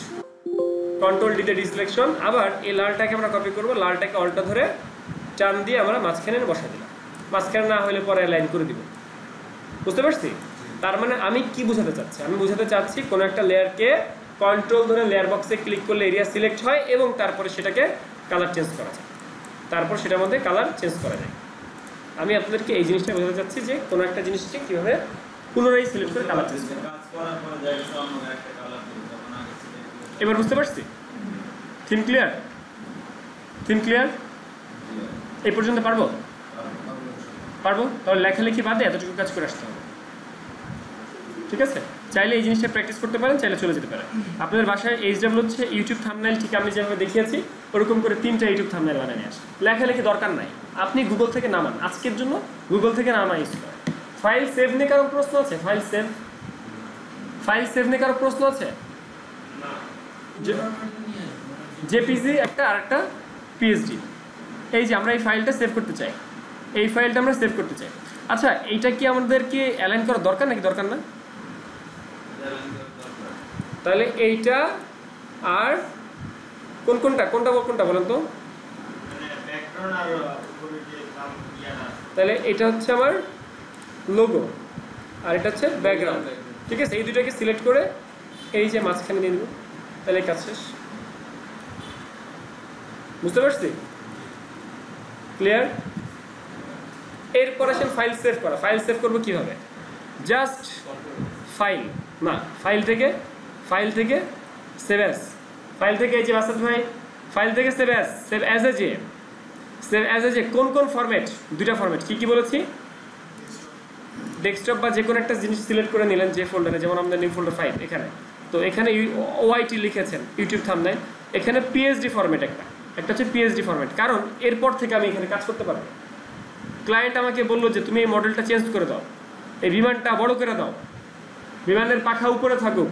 কন্ট্রোল ডিতে ডিসিলেকশন। আবার এই লালটাকে আমরা কপি করব, লালটাকে অল্টা ধরে টান দিয়ে আমরা মাঝখানে বসা দিলাম, মাঝখানে না হলে পরে লাইন করে দিব। বুঝতে পারছি? তার মানে আমি কি বোঝাতে চাচ্ছি? আমি বোঝাতে চাচ্ছি কোনো একটা লেয়ারকে কন্ট্রোল ধরে লেয়ার বক্সে ক্লিক করলে এরিয়া সিলেক্ট হয় এবং তারপরে সেটাকে কালার চেঞ্জ করা যায়, তারপর সেটার মধ্যে কালার চেঞ্জ করা যায়। আমি আপনাদেরকে এই জিনিসটা বোঝাতে চাচ্ছি যে কোনো একটা জিনিসকে কীভাবে পুনরায় সিলেক্ট করে কালার চেঞ্জ করা। এবার বুঝতে পারছি? Theme clear? Theme clear? এই পর্যন্ত পারবো? তাহলে লেখালেখি বাদে এতটুকু কাজ করে আসতে হবে, ঠিক আছে? চাইলে এই জিনিসটা প্র্যাকটিস করতে পারেন, চাইলে চলে যেতে পারেন। আপনাদের বাসায় এইচডব্লিউ হচ্ছে ইউটিউব থাম্বনেইল, ঠিক আমি যেভাবে দেখিয়েছি ওরকম করে 3টা ইউটিউব থাম্বনেইল বানিয়ে নিয়ে আসেন। লেখালেখি দরকার নাই, আপনি গুগল থেকে নামান, আজকের জন্য গুগল থেকে নামা ইউজ করেন। ফাইল সেভ নিয়ে কারো প্রশ্ন আছে? ফাইল সেভ নিয়ে কারো প্রশ্ন আছে? জেপিজি একটা আর একটা পিএসডি। এই যে আমরা এই ফাইলটা সেভ করতে চাই, এই ফাইলটা আমরা সেভ করতে চাই। আচ্ছা, এইটা কি আমাদেরকে অ্যালাইন করা দরকার নাকি দরকার না? তাহলে এইটা আর কোনটা বলেন তো? তাহলে এটা হচ্ছে আমার লোগো আর এটা হচ্ছে ব্যাকগ্রাউন্ড, ঠিক আছে? এই দুটাকে সিলেক্ট করে এই যে মাঝখানে নিয়ে নেব, তাহলে কাজ শেষ। বুঝতে পারছি? ক্লিয়ার? এরপর আসেন ফাইল সেভ করা। ফাইল সেভ করবো কিভাবে? জাস্ট ফাইল থেকে সেভ অ্যাজ, ফাইল থেকে এই যে আসাদ ভাই, ফাইল থেকে সেভ অ্যাজ এ যে কোন ফরম্যাট? 2টা ফরম্যাট। কি বলেছি? ডেস্কটপ বা যে কোনো একটা জিনিস সিলেক্ট করে নিলেন যে ফোল্ডারে, যেমন আমাদের নিউ ফোল্ডার 5 এখানে, তো এখানে ওআইটি লিখেছেন ইউটিউব থাম্বনেইল, এখানে পিএসডি ফরম্যাট একটা হচ্ছে পিএসডি ফরম্যাট, কারণ এরপর থেকে আমি এখানে কাজ করতে পারবো। ক্লায়েন্ট আমাকে বললো যে তুমি এই মডেলটা চেঞ্জ করে দাও, এই বিমানটা বড় করে দাও, বিমানের পাখা উপরে থাকুক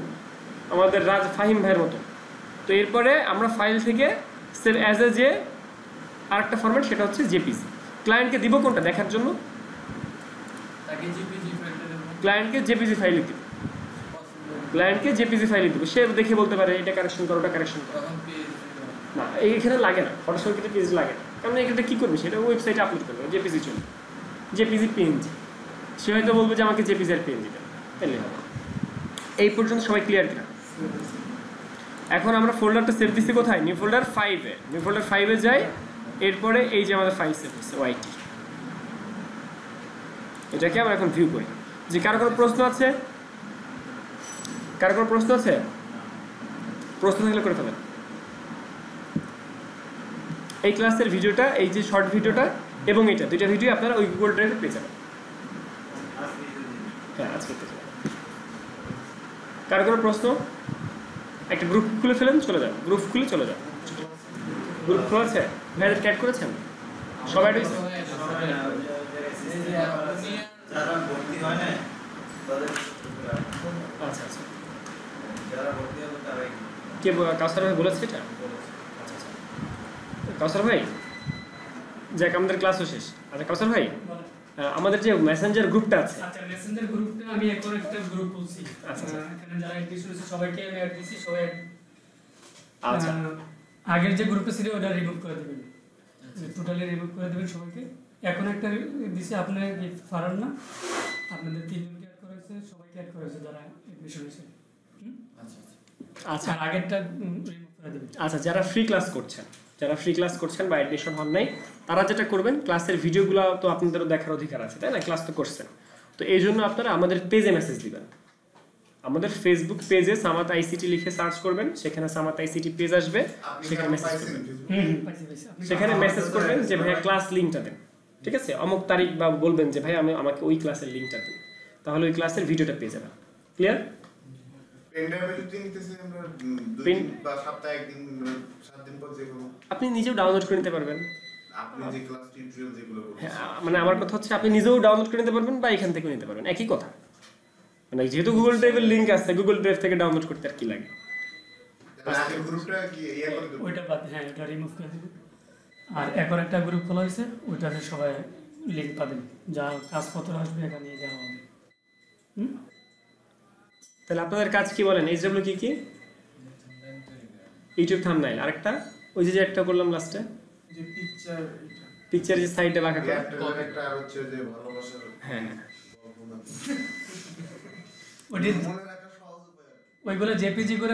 আমাদের ফাহিম ভাইয়ের মতো। তো এরপরে আমরা ফাইল থেকে সেভ অ্যাজ এ যে আরেকটা ফরম্যাট, সেটা হচ্ছে জেপিজি। ক্লায়েন্টকে দিব কোনটা দেখার জন্য? ক্লায়েন্টকে জেপিজি ফাইল দিতে ক্লায়েন্টকে জেপিজি ফাইল দিতে সে দেখে বলতে পারে এটা কারেকশন করো ওটা কারেকশন করো না এইখানে লাগে না ফটোশপ কিন্তু পেজ লাগে না কারণ এখানে কি করবে সেটা ওয়েবসাইটে আপলোড করবে জেপিজি চলবে জেপিজি পিএনজি সে হয়তো বলবে যে আমাকে জেপিজি আর পিএনজি দেন তাহলে হবে এই পর্যন্ত সবাই ক্লিয়ার কিনা এখন আমরা ফোল্ডারটা সেভ দিচ্ছি কোথায় new folder 5 a new folder 5 এ যাই এরপরে এই যে আমাদের ফাইল সেভ হচ্ছে ওয়াইটি এটাকে আমরা এখন ভিউ করি যে কারো কোনো প্রশ্ন আছে কারো কোনো প্রশ্ন আছে প্রশ্ন থাকলে করে ফেলেন এই ক্লাসের ভিডিওটা এই যে শর্ট ভিডিওটা এবং এটা দুইটা ভিডিও আপনারা ওই গুগল ড্রাইভে পেয়ে যাবেন হ্যাঁ আজকে পেয়ে যাবেন কারো কোনো প্রশ্ন একটা গ্রুপ খুলে ফেলেন চলে যান গ্রুপ খুলে চলে যান গ্রুপ খোলা আছে ভাইদের ক্যাট করেছেন সবাই রয়েছে যারা ভর্তি হয় না তাদের আচ্ছা আচ্ছা যারা ভর্তি হবে তারাই কে কাউসার ভাই বলেছে এটা আচ্ছা আচ্ছা কাউসার ভাই যাক আমাদের ক্লাসও শেষ আচ্ছা কাউসার ভাই আমাদের যে মেসেঞ্জার গ্রুপটা আছে আচ্ছা মেসেঞ্জার গ্রুপটা আমি এখন একটা গ্রুপ বলছি আচ্ছা এখানে যারা অ্যাডমিশন হয়েছে সবাইকে আমি অ্যাড দিছি সবাই আচ্ছা আগের যে গ্রুপে ছিল ওটা রিমুভ করে দিবেন টোটালি রিমুভ করে দিবেন সবাইকে এখন একটা দিছি আপনারা কি পারেন না আপনাদের তিনজনকে অ্যাড করা হয়েছে সবাইকে অ্যাড করা হয়েছে যারা অ্যাডমিশন হয়েছে আচ্ছা আর আগেরটা রিমুভ করে দিবেন আচ্ছা যারা ফ্রি ক্লাস করছেন বা অ্যাডমিশন হন নাই তারা যেটা করবেন ক্লাসের ভিডিওগুলো তো আপনাদেরও দেখার অধিকার আছে তাই না ক্লাস তো করছেন তো এই জন্য আপনারা আমাদের পেজে মেসেজ দিবেন আমাদের ফেসবুক পেজে সামাত আইসিটি লিখে সার্চ করবেন সেখানে সামাত আইসিটি পেজ আসবে সেখানে মেসেজ করবেন সেখানে মেসেজ করবেন যে ভাইয়া ক্লাস লিংকটা দেন ঠিক আছে অমুক তারিখ বা বলবেন যে ভাই আমাকে ওই ক্লাসের লিংকটা দিন তাহলে ওই ক্লাসের ভিডিওটা পেয়ে যাবেন ক্লিয়ার আপনি নিজেও ডাউনলোড করে নিতে পারবেন মানে আমার কথা হচ্ছে আপনি নিজেও ডাউনলোড করে নিতে পারবেন বা এখান থেকে নিতে পারবেন একই কথা মানে যেহেতু গুগল ড্রাইভের লিংক আছে গুগল ড্রাইভ থেকে ডাউনলোড করতে আর কি লাগে ওইটা বাদ হ্যাঁ এটা রিমুভ করে দিবেন আর এখন একটা গ্রুপ খোলা হয়েছে ওইটাতে সবাই লিংক পাবেন যা কাজপত্র আসবে এখানে দেওয়া হবে তাহলে আপনাদের কাজ কি বলেন এইচডব্লিউ কি ইউটিউব থাম্বনেইল আরেকটা ওই যে একটা করলাম লাস্টে যে পিকচার যে সাইডে রাখা একটা আর হচ্ছে যে ভালোবাসার হ্যাঁ ওইগুলো জেপিজি করে